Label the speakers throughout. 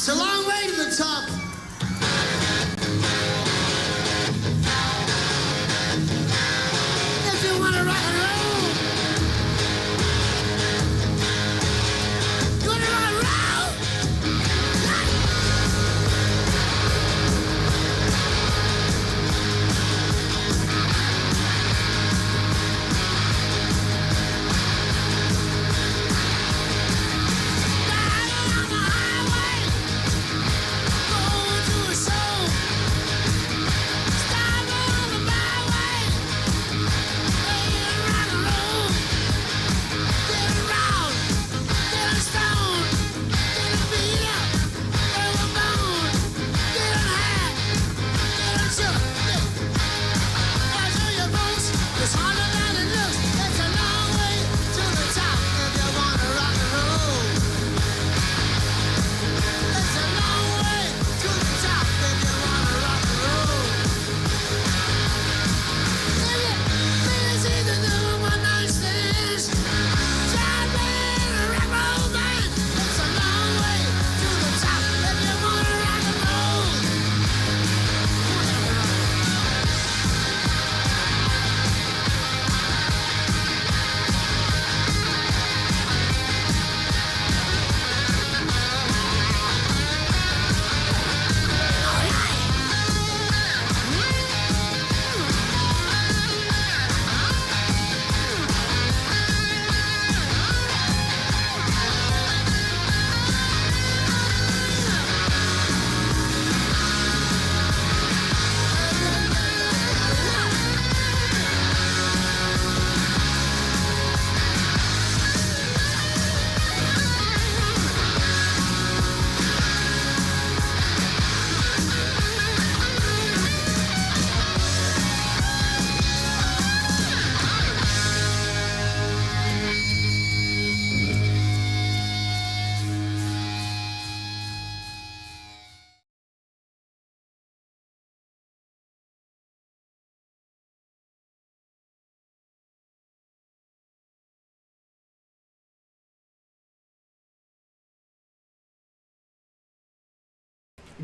Speaker 1: It's a long way to the top. If you want to rock and roll, you want to rock and roll? Riding on the highway, going to a show. Stopping on the byway, playing rock and roll. Getting round, getting stoned, getting beat up, getting boned, getting high, getting shook. As for your folks, it's harder than it looks. It's a long way to the top if you wanna rock and roll. It's a long way to the top if you wanna rock and roll. It's easy to do one night stands. Try playing a rock and roll band. It's a long way to the top if you wanna rock and roll.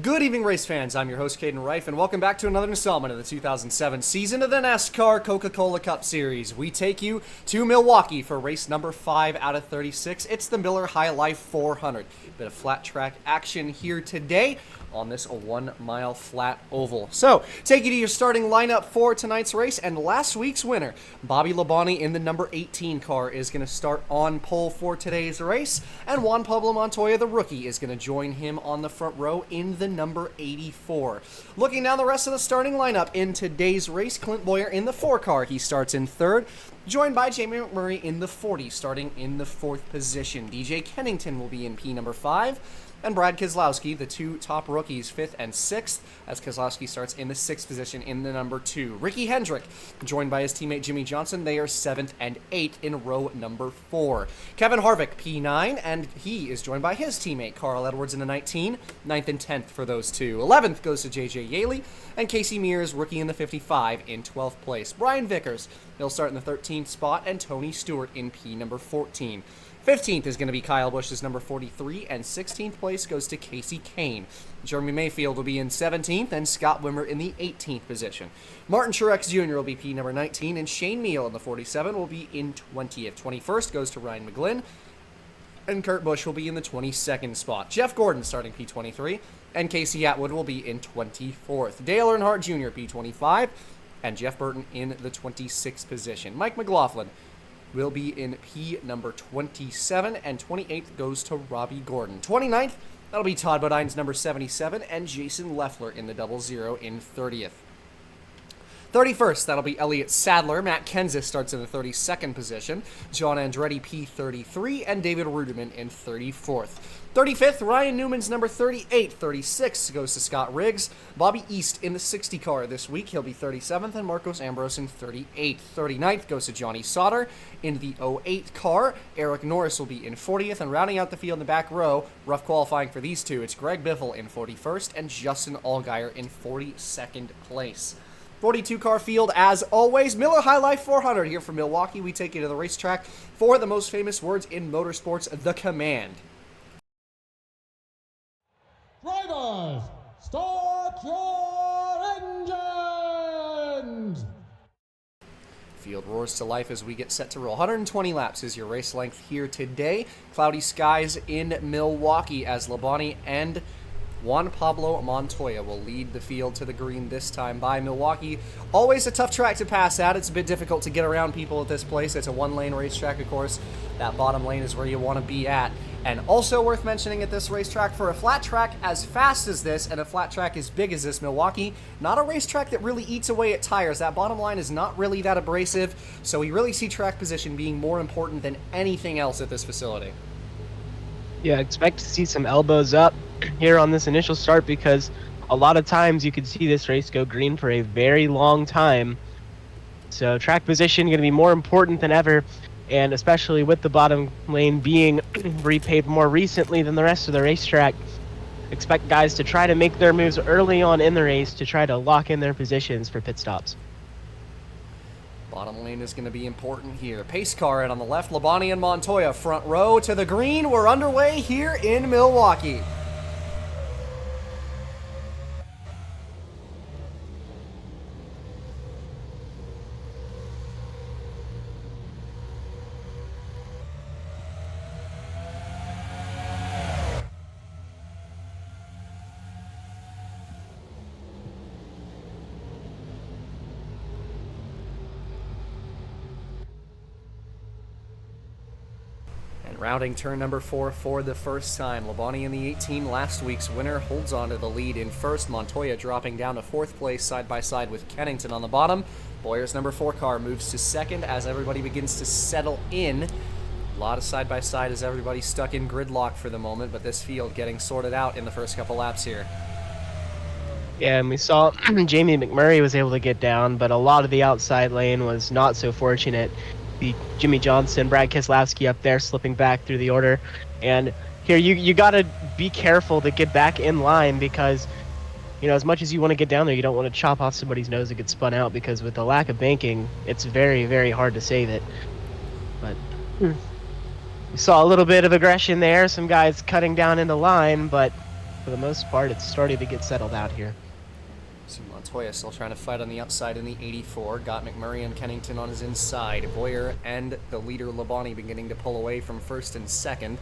Speaker 2: Good evening, race fans. I'm your host, Caden Reif, and welcome back to another installment of the 2007 season of the NASCAR Coca-Cola Cup Series. We take you to Milwaukee for race number 5 out of 36. It's the Miller High Life 400. Bit of flat track action here today on this 1-mile flat oval. So, take you to your starting lineup for tonight's race, and last week's winner, Bobby Labonte in the number 18 car, is going to start on pole for today's race, and Juan Pablo Montoya, the rookie, is going to join him on the front row in the number 84. Looking down the rest of the starting lineup in today's race, Clint Boyer in the 4 car, he starts in 3rd, joined by Jamie McMurray in the 40, starting in the 4th position. DJ Kennington will be in P number 5, and Brad Keselowski, the 2 top rookies, 5th and 6th, as Keselowski starts in the 6th position in the number 2. Ricky Hendrick, joined by his teammate Jimmy Johnson, they are 7th and 8th in row number 4. Kevin Harvick, P9, and he is joined by his teammate Carl Edwards in the 19, 9th and 10th for those two. 11th goes to JJ Yaley, and Casey Mears, rookie in the 55, in 12th place. Brian Vickers, he'll start in the 13th spot, and Tony Stewart in P number 14. 15th is going to be Kyle Busch's number 43, and 16th place goes to Casey Kane. Jeremy Mayfield will be in 17th, and Scott Wimmer in the 18th position. Martin Truex Jr. will be P number 19, and Shane Neal in the 47 will be in 20th. 21st goes to Ryan McGlynn, and Kurt Busch will be in the 22nd spot. Jeff Gordon starting P23, and Casey Atwood will be in 24th. Dale Earnhardt Jr. P25, and Jeff Burton in the 26th position. Mike McLaughlin will be in P number 27, and 28th goes to Robbie Gordon. 29th, that'll be Todd Bodine's number 77, and Jason Leffler in the 00 in 30th. 31st, that'll be Elliott Sadler. Matt Kenseth starts in the 32nd position. John Andretti P33, and David Ruderman in 34th. 35th, Ryan Newman's number 38. 36 goes to Scott Riggs. Bobby East in the 60 car this week. He'll be 37th, and Marcos Ambrose in 38th. 39th goes to Johnny Sauter in the 08 car. Eric Norris will be in 40th, and rounding out the field in the back row, rough qualifying for these two, it's Greg Biffle in 41st and Justin Allgaier in 42nd place. 42-car field, as always. Miller High Life 400 here from Milwaukee. We take you to the racetrack for the most famous words in motorsports, the command.
Speaker 3: your engines!
Speaker 2: Field roars to life as we get set to roll. 120 laps is your race length here today. Cloudy skies in Milwaukee as Labonte and Juan Pablo Montoya will lead the field to the green this time by Milwaukee. Always a tough track to pass at. It's a bit difficult to get around people at this place. It's a one-lane racetrack, of course. That bottom lane is where you want to be at. And also worth mentioning at this racetrack, for a flat track as fast as this and a flat track as big as this, Milwaukee, not a racetrack that really eats away at tires. That bottom line is not really that abrasive, so we really see track position being more important than anything else at this facility.
Speaker 4: Yeah, expect to see some elbows up here on this initial start because a lot of times you could see this race go green for a very long time. So track position going to be more important than ever, and especially with the bottom lane being repaved more recently than the rest of the racetrack, expect guys to try to make their moves early on in the race to try to lock in their positions for pit stops.
Speaker 2: Bottom lane is going to be important here. Pace car, and on the left, Labonte and Montoya front row to the green. We're underway here in Milwaukee. Rounding turn number 4 for the first time. Labonte in the 18, last week's winner, holds on to the lead in first. Montoya dropping down to 4th place side by side with Kennington on the bottom. Boyer's number 4 car moves to 2nd as everybody begins to settle in. A lot of side by side as everybody's stuck in gridlock for the moment, but this field getting sorted out in the first couple laps here.
Speaker 4: Yeah, and we saw Jamie McMurray was able to get down, but a lot of the outside lane was not so fortunate. Jimmy Johnson, Brad Keselowski up there slipping back through the order. And here you got to be careful to get back in line because, you know, as much as you want to get down there, you don't want to chop off somebody's nose and get spun out because with the lack of banking, it's very, very hard to save it. But we saw a little bit of aggression there, some guys cutting down in the line, but for the most part, it's starting to get settled out here.
Speaker 2: So Montoya still trying to fight on the outside in the 84. Got McMurray and Kennington on his inside. Boyer and the leader Labonte beginning to pull away from first and second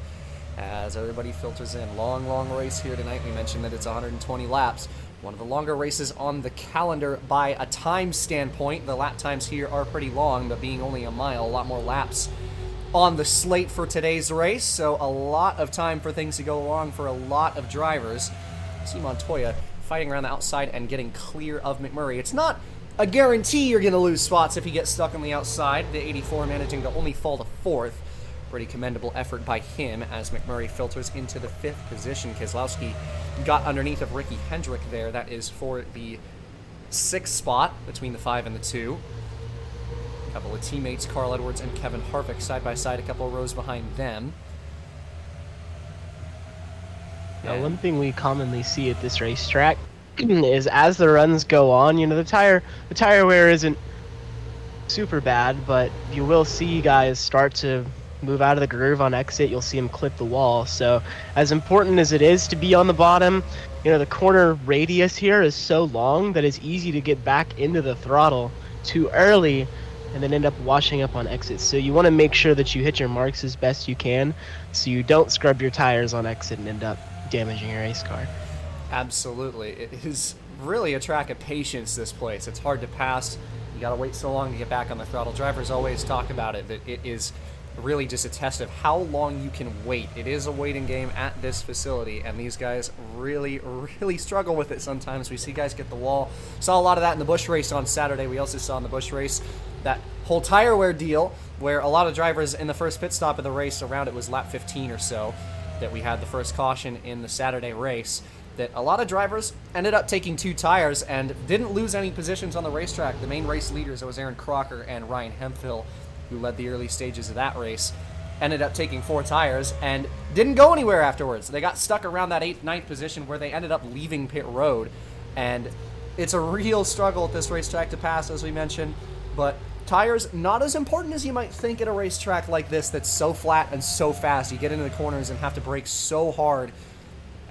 Speaker 2: as everybody filters in. Long, long race here tonight. We mentioned that it's 120 laps. One of the longer races on the calendar by a time standpoint. The lap times here are pretty long, but being only a mile, a lot more laps on the slate for today's race. So a lot of time for things to go along for a lot of drivers. See Montoya fighting around the outside and getting clear of McMurray. It's not a guarantee you're going to lose spots if you get stuck on the outside. The 84 managing to only fall to 4th. Pretty commendable effort by him as McMurray filters into the 5th position. Keselowski got underneath of Ricky Hendrick there. That is for the 6th spot between the 5 and the 2. A couple of teammates, Carl Edwards and Kevin Harvick, side by side, a couple of rows behind them.
Speaker 4: Now, one thing we commonly see at this racetrack is as the runs go on, you know, the tire wear isn't super bad, but you will see guys start to move out of the groove on exit. You'll see them clip the wall. So as important as it is to be on the bottom, you know, the corner radius here is so long that it's easy to get back into the throttle too early and then end up washing up on exits. So you want to make sure that you hit your marks as best you can so you don't scrub your tires on exit and end up damaging your race car.
Speaker 2: Absolutely. It is really a track of patience, this place. It's hard to pass. You got to wait so long to get back on the throttle. Drivers always talk about it, that it is really just a test of how long you can wait. It is a waiting game at this facility, and these guys really, really struggle with it sometimes. We see guys get the wall. Saw a lot of that in the Busch race on Saturday. We also saw in the Busch race that whole tire wear deal where a lot of drivers in the first pit stop of the race, around it was lap 15 or so, that we had the first caution in the Saturday race, that a lot of drivers ended up taking 2 tires and didn't lose any positions on the racetrack. The main race leaders, it was Aaron Crocker and Ryan Hemphill, who led the early stages of that race, ended up taking 4 tires and didn't go anywhere afterwards. They got stuck around that 8th, 9th position where they ended up leaving pit road. And it's a real struggle at this racetrack to pass, as we mentioned, but tires, not as important as you might think at a racetrack like this that's so flat and so fast. You get into the corners and have to brake so hard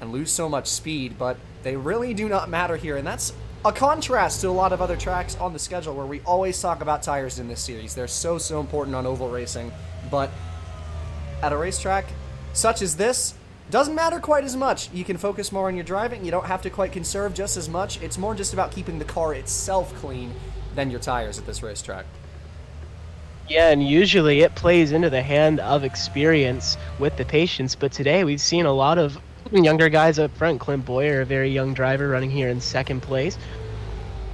Speaker 2: and lose so much speed, but They really do not matter here, and that's a contrast to a lot of other tracks on the schedule where we always talk about tires in this series. They're so important on oval racing, but at a racetrack such as this, doesn't matter quite as much. You can focus more on your driving. You don't have to quite conserve just as much. It's more just about keeping the car itself clean than your tires at this racetrack.
Speaker 4: Yeah, and usually it plays into the hand of experience with the patience, but today we've seen a lot of younger guys up front. Clint Boyer, a very young driver, running here in second place.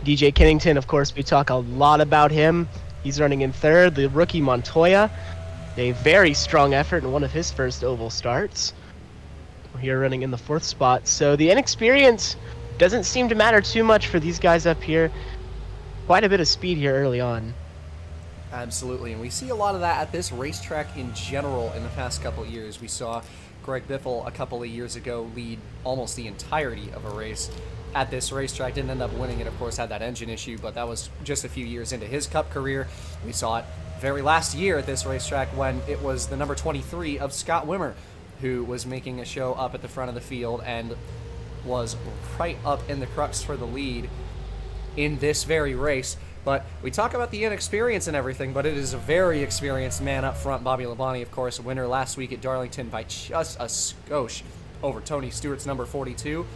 Speaker 4: DJ Kennington, of course, we talk a lot about him. He's running in third. The rookie Montoya, a very strong effort in one of his first oval starts. We're here running in the fourth spot. So the inexperience doesn't seem to matter too much for these guys up here. Quite a bit of speed here early on.
Speaker 2: Absolutely, and we see a lot of that at this racetrack in general in the past couple of years. We saw Greg Biffle a couple of years ago lead almost the entirety of a race at this racetrack. Didn't end up winning it, of course, had that engine issue, but that was just a few years into his Cup career. We saw it very last year at this racetrack when it was the number 23 of Scott Wimmer who was making a show up at the front of the field and was right up in the crux for the lead in this very race. But we talk about the inexperience and everything, but it is a very experienced man up front. Bobby Labonte, of course, winner last week at Darlington by just a skosh over Tony Stewart's number 42.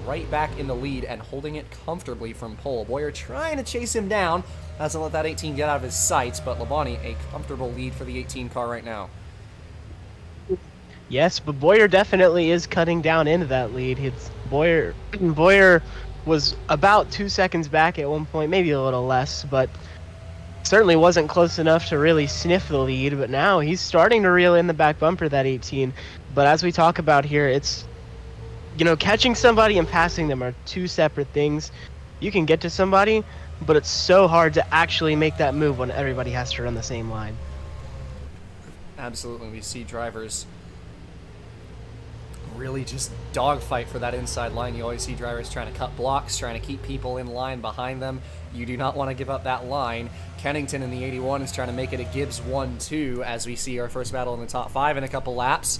Speaker 2: Right back in the lead and holding it comfortably from pole. Boyer trying to chase him down. Hasn't let that 18 get out of his sights, but Labonte, a comfortable lead for the 18 car right now.
Speaker 4: Yes, but Boyer definitely is cutting down into that lead. Boyer was about 2 seconds back at one point, maybe a little less, but certainly wasn't close enough to really sniff the lead. But now he's starting to reel in the back bumper, that 18. But as we talk about here, it's, you know, catching somebody and passing them are two separate things. You can get to somebody, but it's so hard to actually make that move when everybody has to run the same line.
Speaker 2: Absolutely, we see drivers really just dogfight for that inside line. You always see drivers trying to cut blocks, trying to keep people in line behind them. You do not want to give up that line. Kennington in the 81 is trying to make it a Gibbs 1-2 as we see our first battle in the top 5 in a couple laps.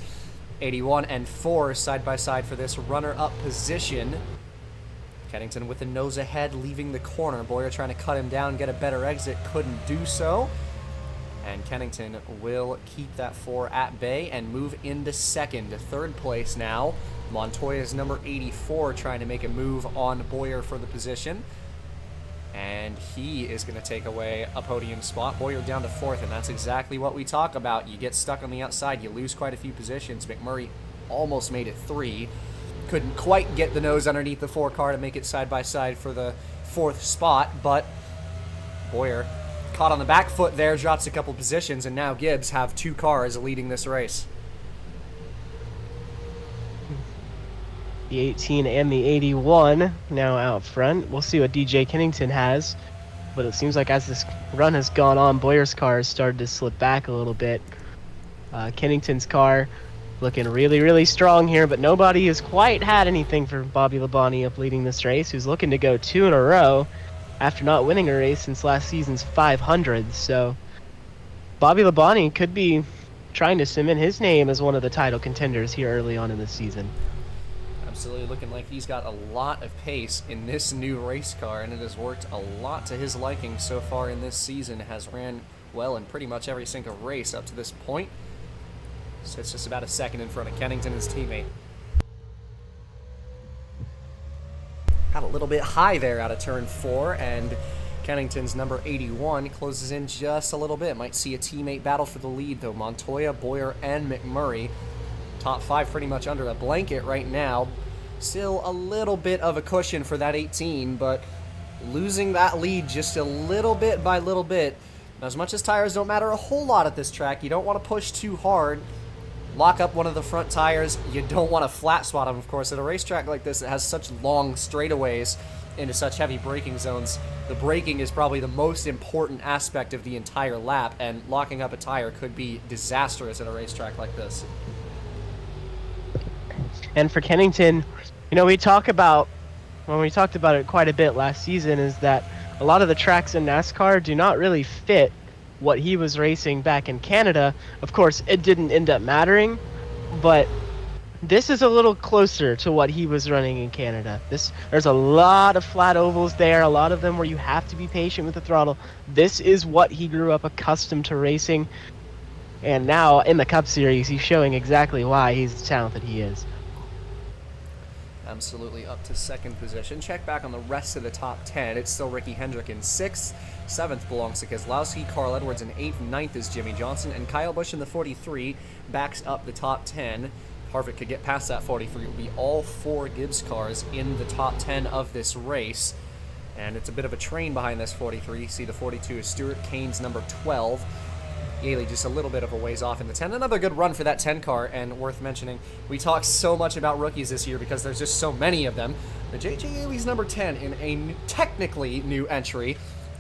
Speaker 2: 81 and 4 side by side for this runner-up position. Kennington with the nose ahead, leaving the corner. Boyer trying to cut him down, get a better exit, couldn't do so. And Kennington will keep that 4 at bay and move into second. Third place now. Montoya's number 84 trying to make a move on Boyer for the position. And he is going to take away a podium spot. Boyer down to 4th, and that's exactly what we talk about. You get stuck on the outside, you lose quite a few positions. McMurray almost made it 3. Couldn't quite get the nose underneath the 4 car to make it side by side for the 4th spot, but Boyer caught on the back foot there, drops a couple positions, and now Gibbs have 2 cars leading this race.
Speaker 4: The 18 and the 81 now out front. We'll see what DJ Kennington has, but it seems like as this run has gone on, Boyer's car has started to slip back a little bit. Kennington's car looking really, really strong here, but nobody has quite had anything for Bobby Labonte up leading this race, who's looking to go 2 in a row after not winning a race since last season's 500. So Bobby Labonte could be trying to cement his name as one of the title contenders here early on in the season.
Speaker 2: Absolutely looking like he's got a lot of pace in this new race car, and it has worked a lot to his liking so far in this season. Has ran well in pretty much every single race up to this point. So it's just about a second in front of Kennington, his teammate. Got a little bit high there out of turn 4, and Kennington's number 81 closes in just a little bit. Might see a teammate battle for the lead, though. Montoya, Boyer, and McMurray. Top 5 pretty much under a blanket right now. Still a little bit of a cushion for that 18, but losing that lead just a little bit by little bit. As much as tires don't matter a whole lot at this track, you don't want to push too hard. Lock up one of the front tires. You don't want to flat spot them, of course. At a racetrack like this that has such long straightaways into such heavy braking zones, the braking is probably the most important aspect of the entire lap, and locking up a tire could be disastrous at a racetrack like this.
Speaker 4: And for Kennington, you know, when we talked about it quite a bit last season, is that a lot of the tracks in NASCAR do not really fit what he was racing back in Canada. Of course, it didn't end up mattering, but This is a little closer to what he was running in Canada. There's a lot of flat ovals there, a lot of them where you have to be patient with the throttle. This is what he grew up accustomed to racing. And now in the Cup Series, he's showing exactly why he's the talented he is.
Speaker 2: Absolutely up to second position. Check back on the rest of the top 10. It's still Ricky Hendrick in 6th. 7th belongs to Keselowski. Carl Edwards in 8th. 9th is Jimmy Johnson. And Kyle Busch in the 43 backs up the top 10. Harvick could get past that 43. It will be all 4 Gibbs cars in the top 10 of this race. And it's a bit of a train behind this 43. You see the 42 is Stewart. Kane's number 12. Yaley just a little bit of a ways off in the 10. Another good run for that 10 car, and worth mentioning, we talk so much about rookies this year because there's just so many of them. But J.J. Yaley's number 10 in a technically new entry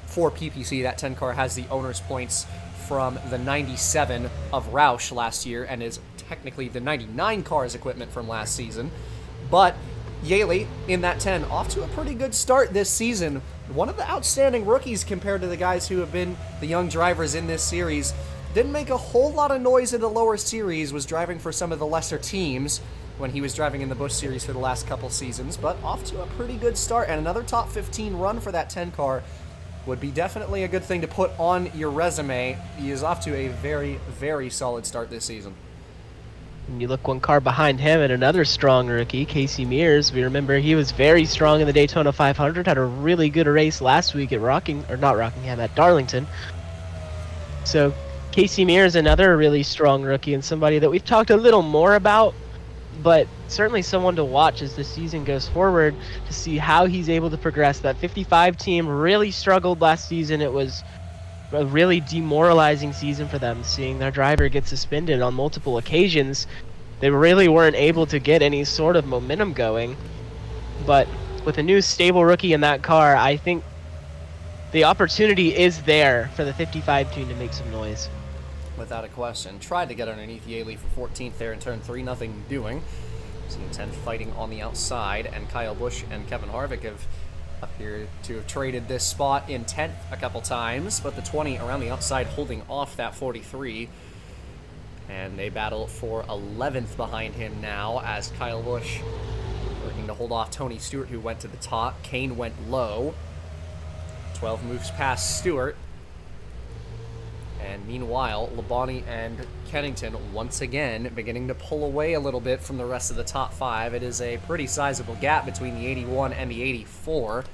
Speaker 2: for PPC. That 10 car has the owner's points from the 97 of Roush last year and is technically the 99 car's equipment from last season. But Yaley in that 10 off to a pretty good start this season. One of the outstanding rookies compared to the guys who have been the young drivers in this series. Didn't make a whole lot of noise in the lower series, was driving for some of the lesser teams when he was driving in the Busch Series for the last couple seasons, but off to a pretty good start, and another top 15 run for that 10 car would be definitely a good thing to put on your resume. He is off to a very, very solid start this season.
Speaker 4: And you look one car behind him at another strong rookie, Casey Mears. We remember he was very strong in the Daytona 500, had a really good race last week at at Darlington. So Casey Mears, another really strong rookie and somebody that we've talked a little more about, but certainly someone to watch as the season goes forward to see how he's able to progress. That 55 team really struggled last season. It was a really demoralizing season for them, seeing their driver get suspended on multiple occasions. They really weren't able to get any sort of momentum going. But with a new stable rookie in that car, I think the opportunity is there for the 55 team to make some noise.
Speaker 2: Without a question. Tried to get underneath Yaley for 14th there in turn 3, nothing doing. Seeing 10 fighting on the outside, and Kyle Busch and Kevin Harvick have appeared to have traded this spot in 10th a couple times, but the 20 around the outside holding off that 43. And they battle for 11th behind him now as Kyle Busch working to hold off Tony Stewart, who went to the top. Kane went low. 12 moves past Stewart. And meanwhile, Labonte and Kennington once again beginning to pull away a little bit from the rest of the top 5. It is a pretty sizable gap between the 81 and the 84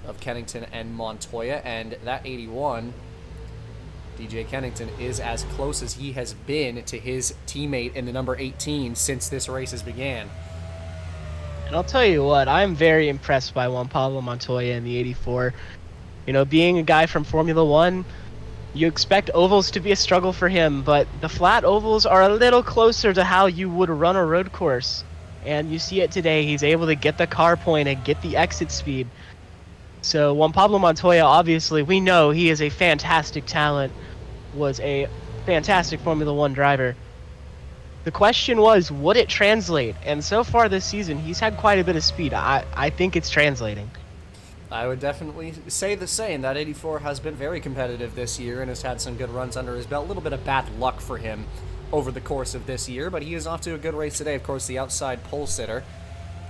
Speaker 2: of Kennington and Montoya. And that 81, DJ Kennington, is as close as he has been to his teammate in the number 18 since this race has began.
Speaker 4: And I'll tell you what, I'm very impressed by Juan Pablo Montoya in the 84. You know, being a guy from Formula One, you expect ovals to be a struggle for him, but the flat ovals are a little closer to how you would run a road course. And you see it today. He's able to get the car point and get the exit speed. So Juan Pablo Montoya, obviously, we know he is a fantastic talent, was a fantastic Formula One driver. The question was, would it translate? And so far this season, he's had quite a bit of speed. I think it's translating.
Speaker 2: I would definitely say the same. That 84 has been very competitive this year and has had some good runs under his belt. A little bit of bad luck for him over the course of this year, but he is off to a good race today. Of course, the outside pole sitter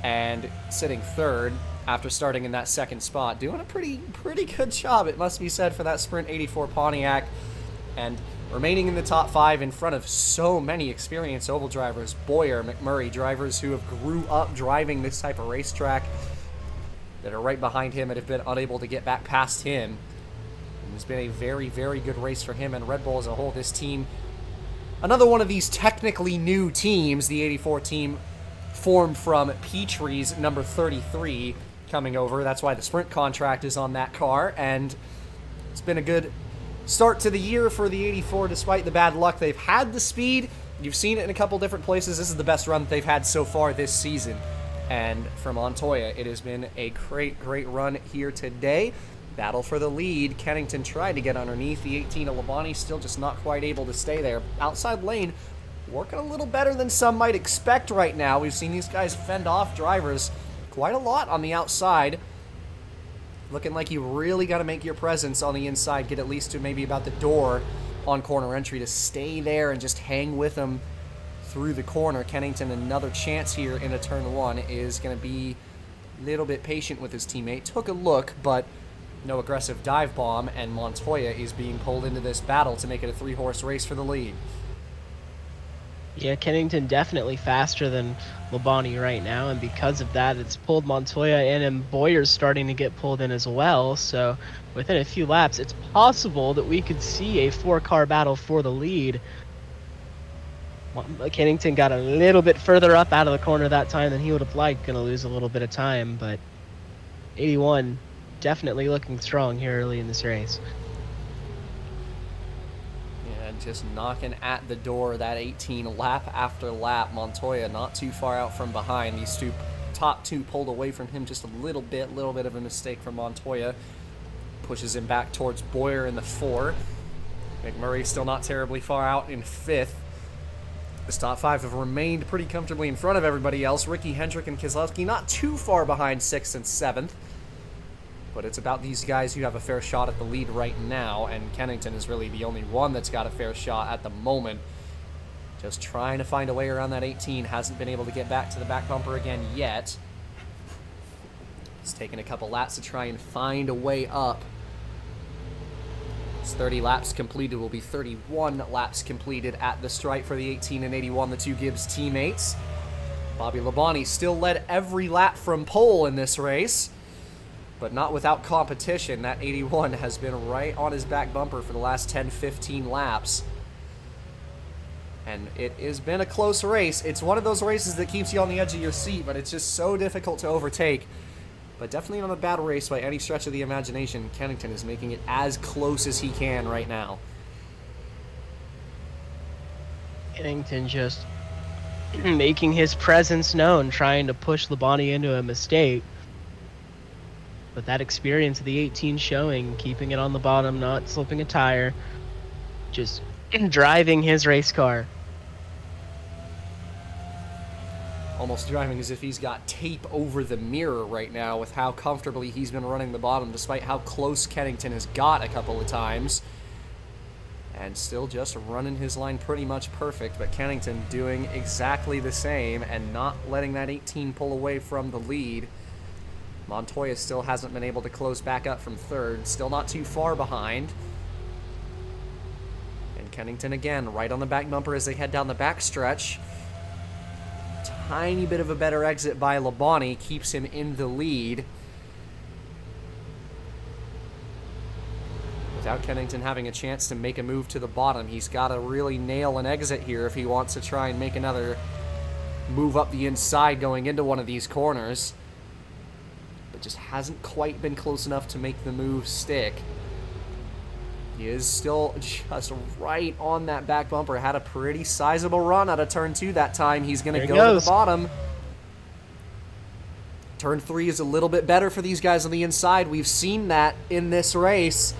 Speaker 2: and sitting third after starting in that second spot. Doing a pretty good job, it must be said, for that Sprint 84 Pontiac. And remaining in the top 5 in front of so many experienced oval drivers, Boyer, McMurray, drivers who have grew up driving this type of racetrack, that are right behind him and have been unable to get back past him. And it's been a very, very good race for him and Red Bull as a whole. This team, another one of these technically new teams, the 84 team, formed from Petrie's number 33 coming over. That's why the sprint contract is on that car, and it's been a good start to the year for the 84 despite the bad luck. They've had the speed. You've seen it in a couple different places. This is the best run that they've had so far this season. And for Montoya, it has been a great run here today. Battle for the lead. Kennington tried to get underneath the 18 of Labonte, still just not quite able to stay there. Outside lane, working a little better than some might expect right now. We've seen these guys fend off drivers quite a lot on the outside. Looking like you really got to make your presence on the inside, get at least to maybe about the door on corner entry to stay there and just hang with them through the corner. Kennington, another chance here in a turn one, is going to be a little bit patient with his teammate. Took a look, but no aggressive dive bomb, and Montoya is being pulled into this battle to make it a 3-horse race for the lead.
Speaker 4: Yeah, Kennington definitely faster than Labonte right now, and because of that, it's pulled Montoya in, and Boyer's starting to get pulled in as well. So within a few laps, it's possible that we could see a 4-car battle for the lead. Kennington got a little bit further up out of the corner that time than he would have liked, going to lose a little bit of time, but 81 definitely looking strong here early in this race.
Speaker 2: Just knocking at the door, that 18 lap after lap. Montoya not too far out from behind. These top two pulled away from him just a little bit of a mistake from Montoya. Pushes him back towards Boyer in the 4. McMurray still not terribly far out in 5th. This top 5 have remained pretty comfortably in front of everybody else. Ricky, Hendrick, and Kieslowski not too far behind 6th and 7th. But it's about these guys who have a fair shot at the lead right now, and Kennington is really the only one that's got a fair shot at the moment. Just trying to find a way around that 18. Hasn't been able to get back to the back bumper again yet. It's taken a couple laps to try and find a way up. It's 30 laps completed. Will be 31 laps completed at the stripe for the 18 and 81, the two Gibbs teammates. Bobby Labonte still led every lap from pole in this race, but not without competition. That 81 has been right on his back bumper for the last 10-15 laps. And it has been a close race. It's one of those races that keeps you on the edge of your seat, but it's just so difficult to overtake. But definitely not a bad race by any stretch of the imagination. Kennington is making it as close as he can right now.
Speaker 4: Kennington just making his presence known, trying to push Labonte into a mistake. But that experience of the 18 showing, keeping it on the bottom, not slipping a tire, just driving his race car.
Speaker 2: Almost driving as if he's got tape over the mirror right now with how comfortably he's been running the bottom, despite how close Kennington has got a couple of times. And still just running his line pretty much perfect, but Kennington doing exactly the same and not letting that 18 pull away from the lead. Montoya still hasn't been able to close back up from 3rd, still not too far behind. And Kennington again, right on the back bumper as they head down the back stretch. Tiny bit of a better exit by Labonte keeps him in the lead. Without Kennington having a chance to make a move to the bottom, he's got to really nail an exit here if he wants to try and make another move up the inside going into one of these corners. But just hasn't quite been close enough to make the move stick. He is still just right on that back bumper. Had a pretty sizable run out of turn 2 that time. He's going to go to the bottom. Turn 3 is a little bit better for these guys on the inside. We've seen that in this race.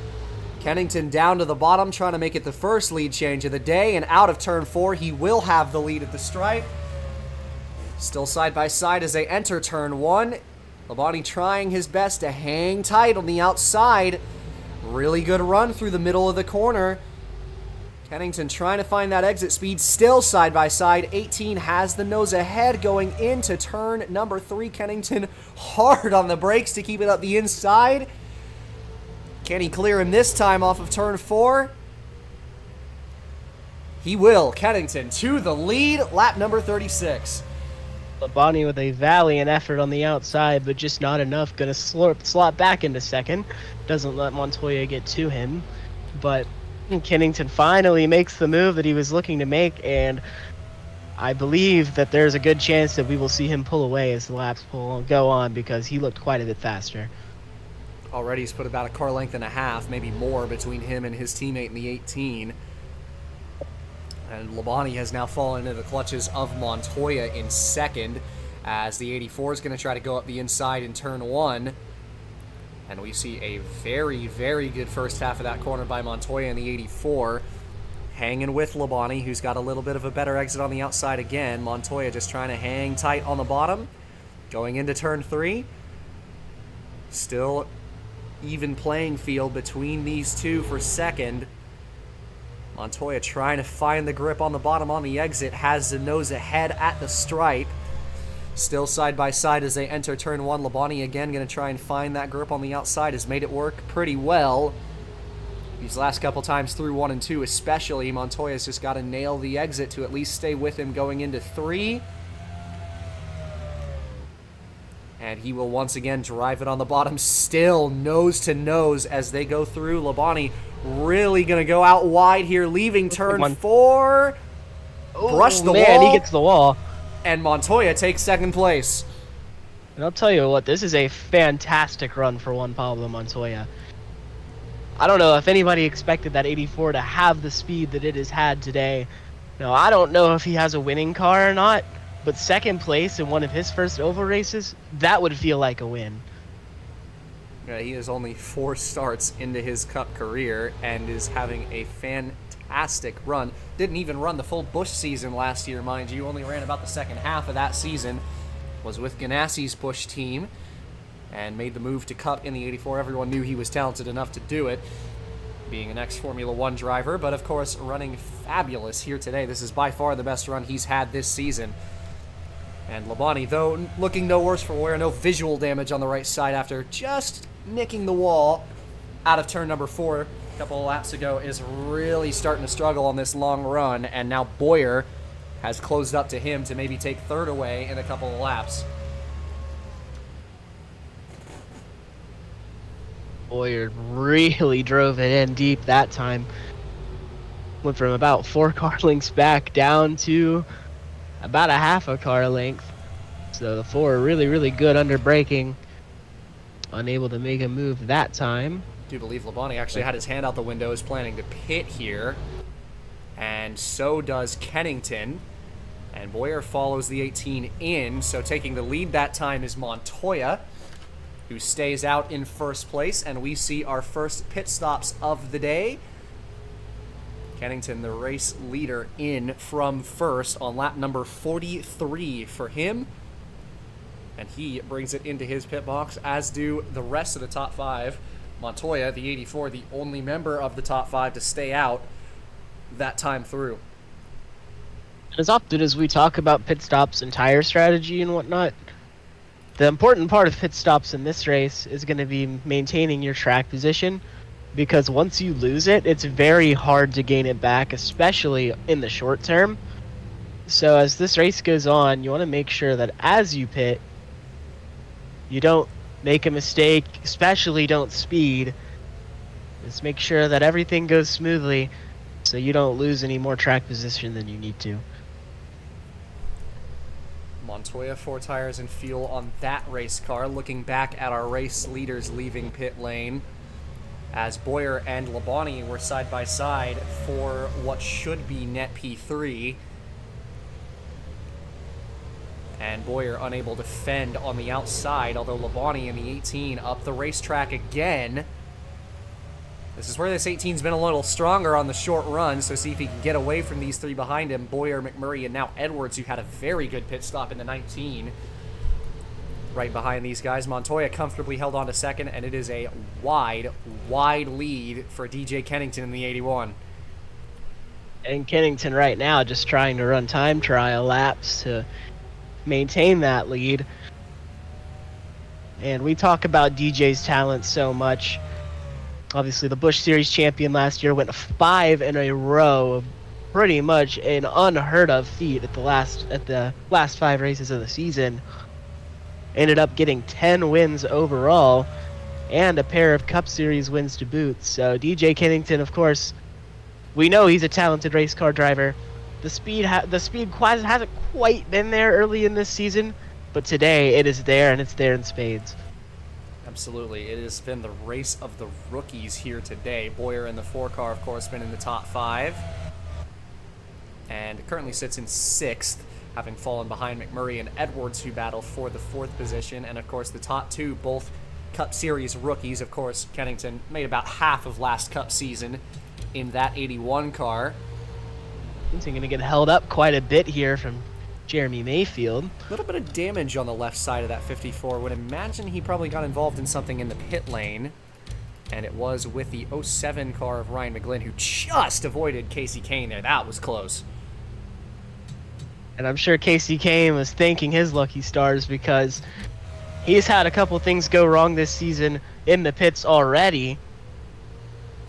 Speaker 2: Kennington down to the bottom, trying to make it the first lead change of the day. And out of turn 4, he will have the lead at the stripe. Still side by side as they enter turn 1. Labonte trying his best to hang tight on the outside. Really good run through the middle of the corner. Kennington trying to find that exit speed. Still side by side. 18 has the nose ahead going into turn number 3. Kennington hard on the brakes to keep it up the inside. Can he clear him this time off of turn 4? He will. Kennington to the lead. Lap number 36.
Speaker 4: Labonte with a valiant effort on the outside, but just not enough. Going to slot back into 2nd. Doesn't let Montoya get to him. But Kennington finally makes the move that he was looking to make, and I believe that there's a good chance that we will see him pull away as the laps go on, because he looked quite a bit faster.
Speaker 2: Already he's put about a car length and a half, maybe more, between him and his teammate in the 18. And Labonte has now fallen into the clutches of Montoya in 2nd, as the 84 is going to try to go up the inside in turn 1. And we see a very, very good first half of that corner by Montoya in the 84. Hanging with Labonte, who's got a little bit of a better exit on the outside again. Montoya just trying to hang tight on the bottom. Going into turn 3. Still even playing field between these two for 2nd. Montoya trying to find the grip on the bottom on the exit, has the nose ahead at the stripe. Still side by side as they enter turn one. Labonte again going to try and find that grip on the outside. Has made it work pretty well. These last couple times through 1 and 2 especially, Montoya's just got to nail the exit to at least stay with him going into 3. And he will once again drive it on the bottom, still nose to nose as they go through. Labonte really going to go out wide here, leaving turn 4. Brush the wall.
Speaker 4: He gets the wall.
Speaker 2: And Montoya takes second place.
Speaker 4: And I'll tell you what, this is a fantastic run for Juan Pablo Montoya. I don't know if anybody expected that 84 to have the speed that it has had today. Now, I don't know if he has a winning car or not, but second place in one of his first oval races, that would feel like a win.
Speaker 2: Yeah, he is only 4 starts into his Cup career and is having a fantastic run. Didn't even run the full Busch season last year, mind you. Only ran about the second half of that season. Was with Ganassi's Busch team and made the move to Cup in the 84. Everyone knew he was talented enough to do it, being an ex-Formula 1 driver, but of course running fabulous here today. This is by far the best run he's had this season. And Labonte, though, looking no worse for wear, no visual damage on the right side after just nicking the wall out of turn number 4 a couple of laps ago, is really starting to struggle on this long run, and now Bowyer has closed up to him to maybe take third away in a couple of laps.
Speaker 4: Bowyer really drove it in deep that time. Went from about 4 car lengths back down to about a half a car length. So the 4 really, really good under braking. Unable to make a move that time.
Speaker 2: I do believe Labonte actually had his hand out the window, is planning to pit here. And so does Kennington. And Bowyer follows the 18 in, so taking the lead that time is Montoya, who stays out in first place, and we see our first pit stops of the day. Kennington, the race leader, in from first on lap number 43 for him. And he brings it into his pit box, as do the rest of the top 5. Montoya, the 84, the only member of the top 5 to stay out that time through.
Speaker 4: As often as we talk about pit stops and tire strategy and whatnot, the important part of pit stops in this race is going to be maintaining your track position, because once you lose it, it's very hard to gain it back, especially in the short term. So as this race goes on, you want to make sure that as you pit, you don't make a mistake, especially don't speed. Just make sure that everything goes smoothly so you don't lose any more track position than you need to.
Speaker 2: Montoya, 4 tires and fuel on that race car. Looking back at our race leaders leaving pit lane, as Bowyer and Labonte were side by side for what should be net P3. And Bowyer unable to fend on the outside, although Labonte in the 18 up the racetrack again. This is where this 18's been a little stronger on the short run, so see if he can get away from these 3 behind him. Bowyer, McMurray, and now Edwards, who had a very good pit stop in the 19. Right behind these guys. Montoya comfortably held on to second, and it is a wide lead for DJ Kennington in the 81.
Speaker 4: And Kennington right now just trying to run time trial laps to maintain that lead. And we talk about DJ's talent so much. Obviously, the Busch Series champion last year went 5 in a row, pretty much an unheard of feat at the last 5 races of the season. Ended up getting 10 wins overall and a pair of Cup Series wins to boot. So DJ Kennington, of course, we know he's a talented race car driver. The speed hasn't quite been there early in this season, but today it is there, and it's there in spades.
Speaker 2: Absolutely. It has been the race of the rookies here today. Bowyer in the 4 car, of course, been in the top 5. And currently sits in 6th, having fallen behind McMurray and Edwards, who battle for the 4th position. And, of course, the top 2, both Cup Series rookies. Of course, Kennington made about half of last Cup season in that 81 car.
Speaker 4: He's going to get held up quite a bit here from Jeremy Mayfield.
Speaker 2: A little bit of damage on the left side of that 54. Would imagine he probably got involved in something in the pit lane. And it was with the 07 car of Ryan McGlynn, who just avoided Casey Kane there. That was close.
Speaker 4: And I'm sure Casey Kane was thanking his lucky stars because he's had a couple things go wrong this season in the pits already.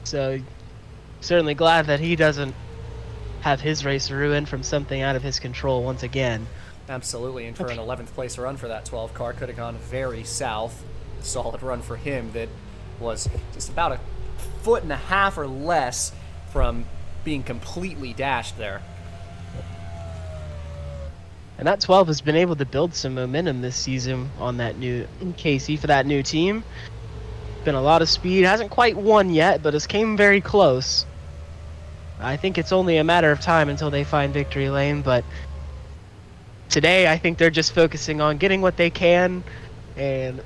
Speaker 4: So certainly glad that he doesn't have his race ruined from something out of his control once again.
Speaker 2: Absolutely, and for an 11th place run for that 12 car, could have gone very south. Solid run for him that was just about a foot and a half or less from being completely dashed there.
Speaker 4: And that 12 has been able to build some momentum this season on that new KC for that new team. Been a lot of speed, hasn't quite won yet, but has came very close. I think it's only a matter of time until they find victory lane, but today I think they're just focusing on getting what they can and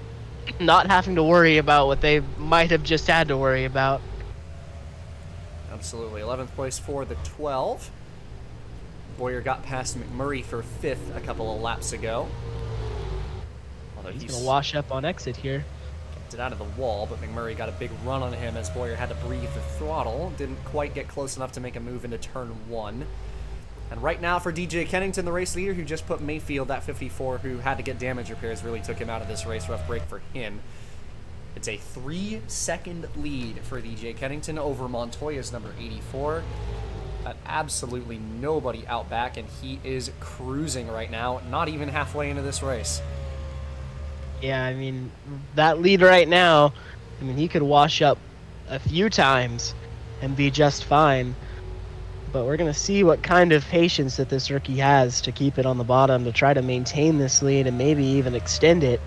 Speaker 4: not having to worry about what they might have just had to worry about.
Speaker 2: Absolutely. 11th place for the 12. Boyer got past McMurray for 5th a couple of laps ago. Although
Speaker 4: He's going to wash up on exit here.
Speaker 2: Kept it out of the wall, but McMurray got a big run on him as Boyer had to breathe the throttle. Didn't quite get close enough to make a move into turn 1. And right now for DJ Kennington, the race leader, who just put Mayfield at 54, who had to get damage repairs, really took him out of this race. Rough break for him. It's a 3-second lead for DJ Kennington over Montoya's number 84. Got absolutely nobody out back, and he is cruising right now, not even halfway into this race.
Speaker 4: Yeah, I mean, that lead right now, I mean, he could wash up a few times and be just fine. But we're going to see what kind of patience that this rookie has to keep it on the bottom, to try to maintain this lead and maybe even extend it.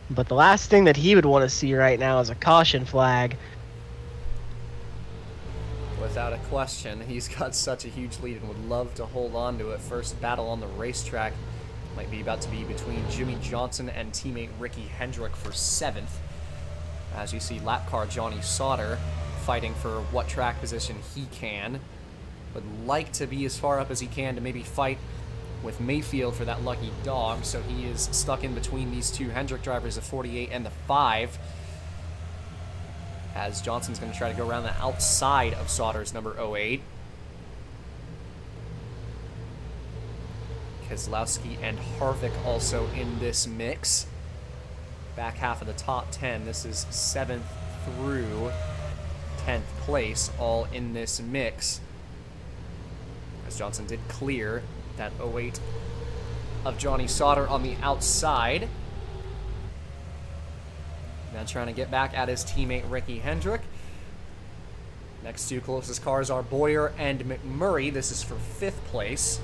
Speaker 4: But the last thing that he would want to see right now is a caution flag.
Speaker 2: Without a question, he's got such a huge lead and would love to hold on to it. First battle on the racetrack might be about to be between Jimmy Johnson and teammate Ricky Hendrick for 7th. As you see, lap car Johnny Sauter fighting for what track position he can. Would like to be as far up as he can to maybe fight with Mayfield for that lucky dog, so he is stuck in between these two Hendrick drivers, the 48 and the 5. As Johnson's going to try to go around the outside of Sauter's number 08. Keselowski and Harvick also in this mix. Back half of the top 10. This is 7th through 10th place, all in this mix. As Johnson did clear that 08 of Johnny Sauter on the outside. Now trying to get back at his teammate Ricky Hendrick. Next two closest cars are Boyer and McMurray. This is for 5th place.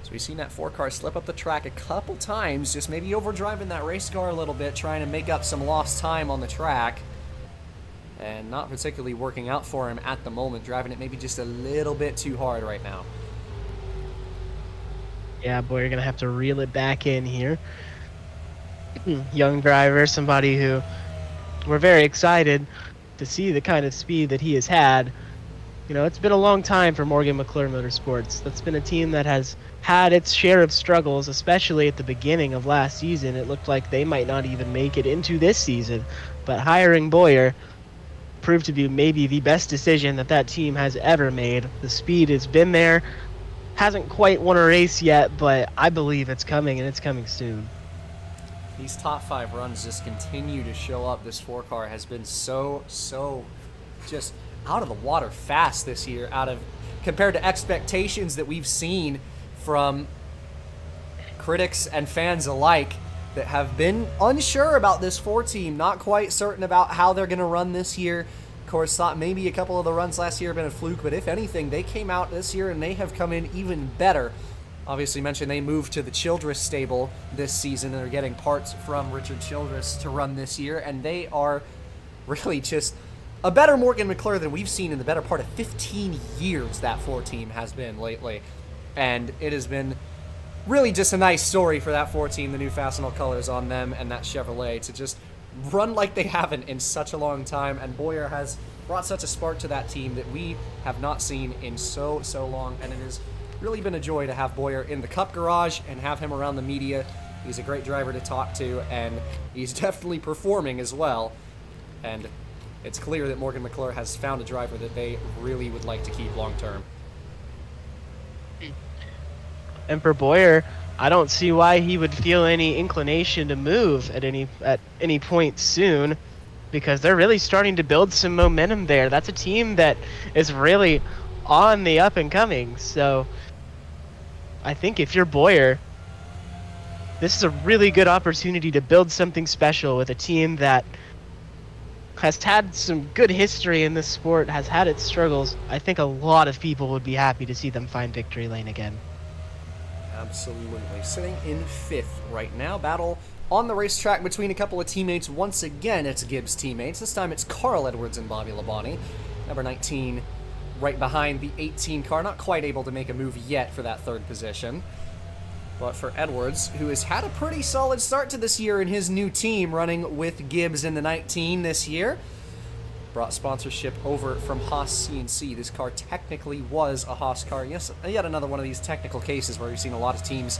Speaker 2: So we've seen that 4-car slip up the track a couple times, just maybe overdriving that race car a little bit, trying to make up some lost time on the track. And not particularly working out for him at the moment, driving it maybe just a little bit too hard right now.
Speaker 4: Yeah, boy, you're going to have to reel it back in here. Young driver, somebody who we're very excited to see the kind of speed that he has had. You know, it's been a long time for Morgan McClure Motorsports. That's been a team that has had its share of struggles, especially at the beginning of last season. It looked like they might not even make it into this season. But hiring Boyer proved to be maybe the best decision that that team has ever made. The speed has been there. Hasn't quite won a race yet, but I believe it's coming, and it's coming soon.
Speaker 2: These top 5 runs just continue to show up. This 4-car has been so just out of the water fast this year, compared to expectations that we've seen from critics and fans alike that have been unsure about this 4 team, not quite certain about how they're going to run this year. Of course, thought maybe a couple of the runs last year have been a fluke, but if anything, they came out this year and they have come in even better. Obviously mentioned they moved to the Childress stable this season and are getting parts from Richard Childress to run this year, and they are really just a better Morgan McClure than we've seen in the better part of 15 years that 4 team has been lately. And it has been really just a nice story for that 4 team, the new Fastenal colors on them and that Chevrolet, to just run like they haven't in such a long time. And Boyer has brought such a spark to that team that we have not seen in so long, and it has really been a joy to have Boyer in the Cup Garage and have him around the media. He's a great driver to talk to, and he's definitely performing as well. And it's clear that Morgan McClure has found a driver that they really would like to keep long term.
Speaker 4: And for Boyer, I don't see why he would feel any inclination to move at any point soon, because they're really starting to build some momentum there. That's a team that is really on the up and coming. So I think if you're Boyer, this is a really good opportunity to build something special with a team that has had some good history in this sport, has had its struggles. I think a lot of people would be happy to see them find victory lane again.
Speaker 2: Absolutely. Sitting in 5th right now. Battle on the racetrack between a couple of teammates. Once again, it's Gibbs' teammates. This time it's Carl Edwards and Bobby Labonte. Number 19 right behind the 18 car. Not quite able to make a move yet for that 3rd position. But for Edwards, who has had a pretty solid start to this year in his new team, running with Gibbs in the 19 this year. Brought sponsorship over from Haas CNC. This car technically was a Haas car. Yes, yet another one of these technical cases where we've seen a lot of teams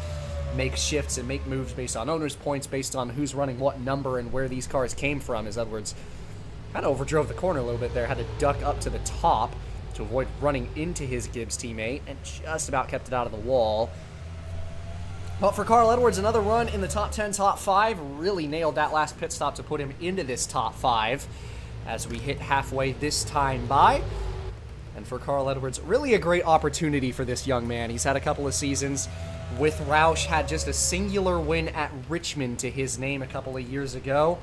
Speaker 2: make shifts and make moves based on owners' points, based on who's running what number and where these cars came from, as Edwards kind of overdrove the corner a little bit there, had to duck up to the top to avoid running into his Gibbs teammate, and just about kept it out of the wall. But for Carl Edwards, another run in the top 10, top 5, really nailed that last pit stop to put him into this top 5. As we hit halfway this time by. And for Carl Edwards, really a great opportunity for this young man. He's had a couple of seasons with Roush, had just a singular win at Richmond to his name a couple of years ago.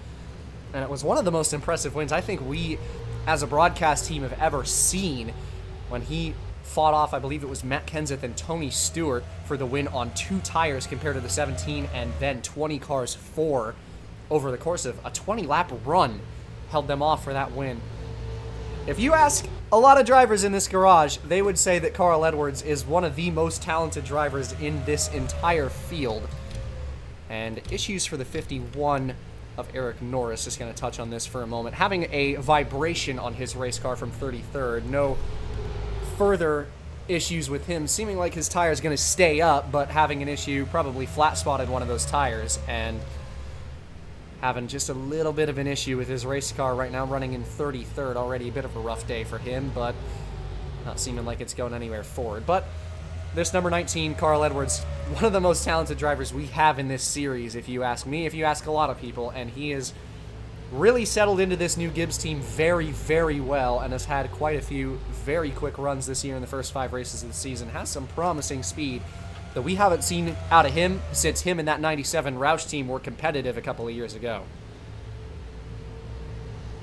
Speaker 2: And it was one of the most impressive wins I think we, as a broadcast team, have ever seen, when he fought off, I believe it was Matt Kenseth and Tony Stewart for the win on 2 tires compared to the 17 and then 20 cars 4 over the course of a 20-lap run. Held them off for that win. If you ask a lot of drivers in this garage, they would say that Carl Edwards is one of the most talented drivers in this entire field. And issues for the 51 of Eric Norris, just going to touch on this for a moment. Having a vibration on his race car from 33rd. No further issues with him, seeming like his tire is going to stay up, but having an issue, probably flat spotted one of those tires, and having just a little bit of an issue with his race car right now, running in 33rd. Already a bit of a rough day for him, but not seeming like it's going anywhere forward. But this number 19, Carl Edwards, one of the most talented drivers we have in this series, if you ask me, if you ask a lot of people, and he is really settled into this new Gibbs team very, very well, and has had quite a few very quick runs this year in the first 5 races of the season. Has some promising speed that we haven't seen out of him since him and that 97 Roush team were competitive a couple of years ago.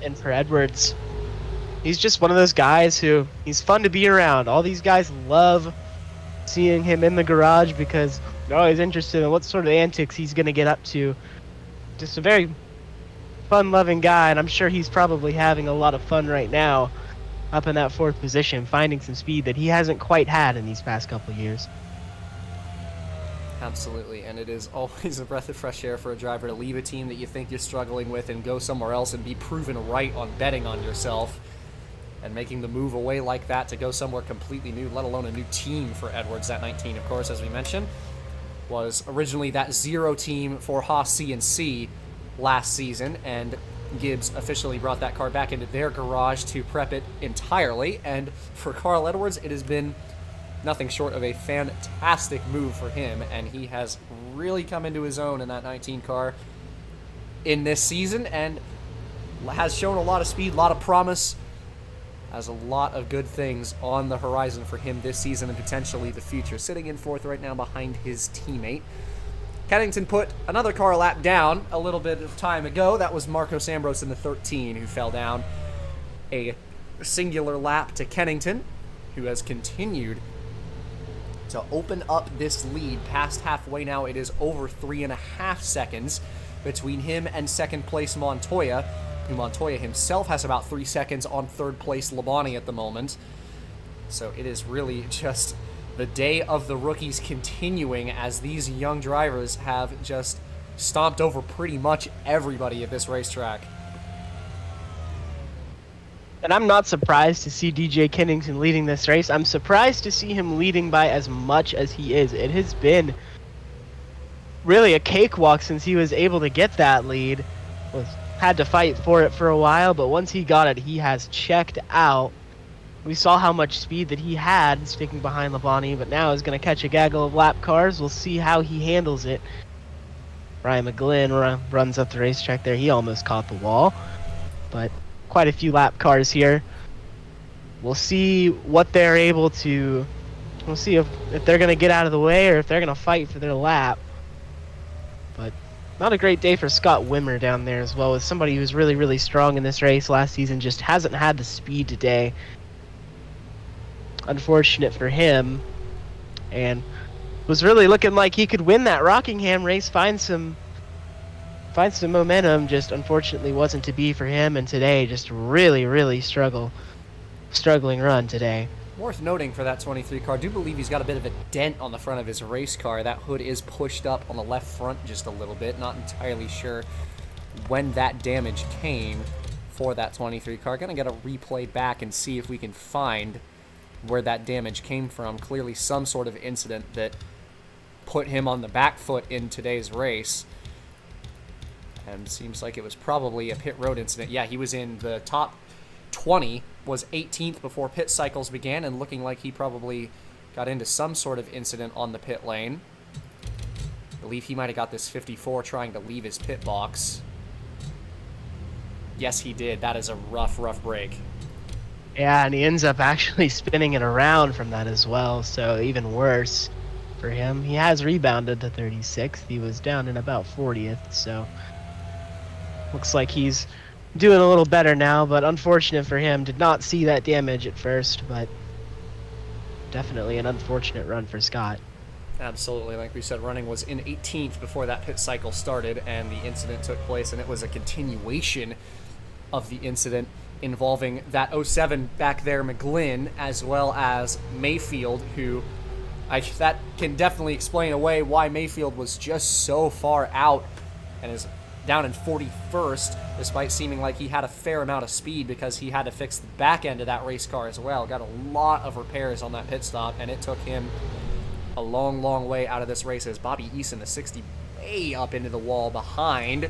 Speaker 4: And for Edwards, he's just one of those guys who, he's fun to be around. All these guys love seeing him in the garage because they're always interested in what sort of antics he's going to get up to. Just a very fun-loving guy, and I'm sure he's probably having a lot of fun right now up in that 4th position, finding some speed that he hasn't quite had in these past couple years.
Speaker 2: Absolutely, and it is always a breath of fresh air for a driver to leave a team that you think you're struggling with and go somewhere else and be proven right on betting on yourself and making the move away like that to go somewhere completely new, let alone a new team for Edwards. That 19, of course, as we mentioned, was originally that 0 team for Haas CNC last season, and Gibbs officially brought that car back into their garage to prep it entirely, and for Carl Edwards, it has been nothing short of a fantastic move for him, and he has really come into his own in that 19 car in this season, and has shown a lot of speed, a lot of promise, has a lot of good things on the horizon for him this season and potentially the future. Sitting in 4th right now behind his teammate. Kennington put another car lap down a little bit of time ago. That was Marcos Ambrose in the 13 who fell down. A singular lap to Kennington, who has continued to open up this lead. Past halfway now, it is over 3.5 seconds between him and 2nd place Montoya, who Montoya himself has about 3 seconds on 3rd place Labonte at the moment. So it is really just the day of the rookies continuing, as these young drivers have just stomped over pretty much everybody at this racetrack.
Speaker 4: And I'm not surprised to see DJ Kennington leading this race. I'm surprised to see him leading by as much as he is. It has been really a cakewalk since he was able to get that lead. Was had to fight for it for a while, but once he got it, he has checked out. We saw how much speed that he had sticking behind Labonte, but now he's going to catch a gaggle of lap cars. We'll see how he handles it. Ryan McGlynn runs up the racetrack there. He almost caught the wall, but quite a few lap cars here. We'll see what they're able to... We'll see if they're going to get out of the way or if they're going to fight for their lap. But not a great day for Scott Wimmer down there as well, as somebody who's really, really strong in this race last season, just hasn't had the speed today. Unfortunate for him, and was really looking like he could win that Rockingham race, find some momentum. Just unfortunately wasn't to be for him, and today just really struggling run today.
Speaker 2: Worth noting for that 23 car, I do believe he's got a bit of a dent on the front of his race car. That hood is pushed up on the left front just a little bit. Not entirely sure when that damage came for that 23 car. Gonna get a replay back and see if we can find where that damage came from. Clearly some sort of incident that put him on the back foot in today's race. And seems like it was probably a pit road incident. Yeah, he was in the top 20, was 18th before pit cycles began, and looking like he probably got into some sort of incident on the pit lane. I believe he might have got this 54 trying to leave his pit box. Yes, he did. That is a rough break.
Speaker 4: Yeah, and he ends up actually spinning it around from that as well, so even worse for him. He has rebounded to 36th. He was down in about 40th, so looks like he's doing a little better now, but unfortunate for him. Did not see that damage at first, but definitely an unfortunate run for Scott.
Speaker 2: Absolutely. Like we said, running was in 18th before that pit cycle started and the incident took place, and it was a continuation of the incident involving that 07 back there, McGlynn, as well as Mayfield, who that can definitely explain away why Mayfield was just so far out and is down in 41st, despite seeming like he had a fair amount of speed, because he had to fix the back end of that race car as well. Got a lot of repairs on that pit stop, and it took him a long way out of this race as Bobby Eason, the 60, way up into the wall behind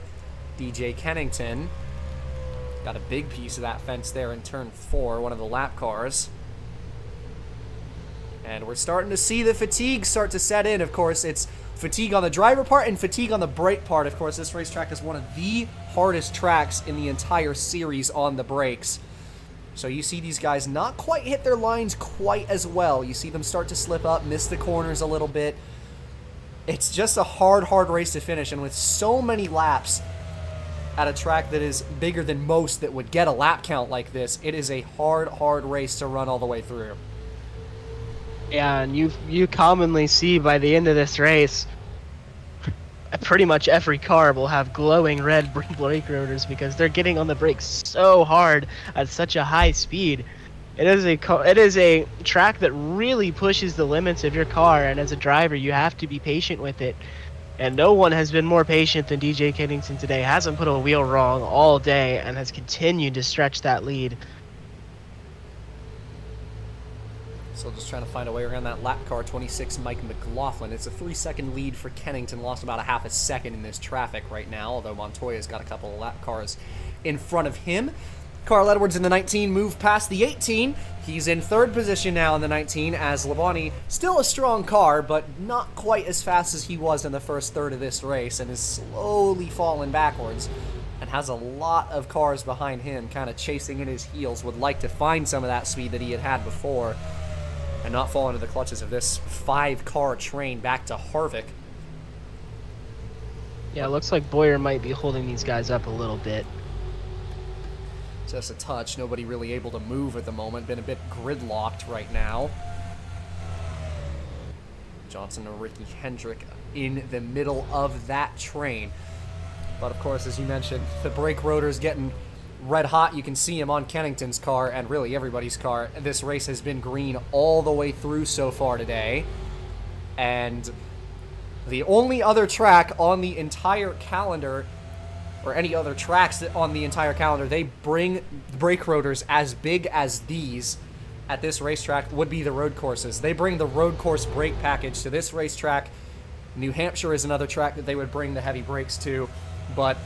Speaker 2: DJ Kennington. Got a big piece of that fence there in turn 4, one of the lap cars. And we're starting to see the fatigue start to set in. Of course, it's fatigue on the driver part and fatigue on the brake part. Of course, this racetrack is one of the hardest tracks in the entire series on the brakes. So you see these guys not quite hit their lines quite as well. You see them start to slip up, miss the corners a little bit. It's just a hard race to finish, and with so many laps at a track that is bigger than most that would get a lap count like this, it is a hard race to run all the way through.
Speaker 4: Yeah, and you commonly see by the end of this race, pretty much every car will have glowing red brake rotors because they're getting on the brakes so hard at such a high speed. It is a track that really pushes the limits of your car, and as a driver, you have to be patient with it. And no one has been more patient than DJ Kennington today. Hasn't put a wheel wrong all day and has continued to stretch that lead.
Speaker 2: So just trying to find a way around that lap car, 26 Mike McLaughlin. It's a 3-second lead for Kennington. Lost about a half a second in this traffic right now, although Montoya's got a couple of lap cars in front of him. Carl Edwards in the 19 moved past the 18. He's in third position now in the 19 as Labonte, still a strong car, but not quite as fast as he was in the first third of this race, and is slowly falling backwards and has a lot of cars behind him kind of chasing in his heels. Would like to find some of that speed that he had before and not fall into the clutches of this 5-car train back to Harvick.
Speaker 4: Yeah, it looks like Boyer might be holding these guys up a little bit.
Speaker 2: Just a touch. Nobody really able to move at the moment. Been a bit gridlocked right now. Johnson and Ricky Hendrick in the middle of that train. But of course, as you mentioned, the brake rotor's getting red hot. You can see him on Kennington's car and really everybody's car. This race has been green all the way through so far today. And the only other track on the entire calendar, or any other tracks that on the entire calendar, they bring brake rotors as big as these at this racetrack, would be the road courses. They bring the road course brake package to this racetrack. New Hampshire is another track that they would bring the heavy brakes to, but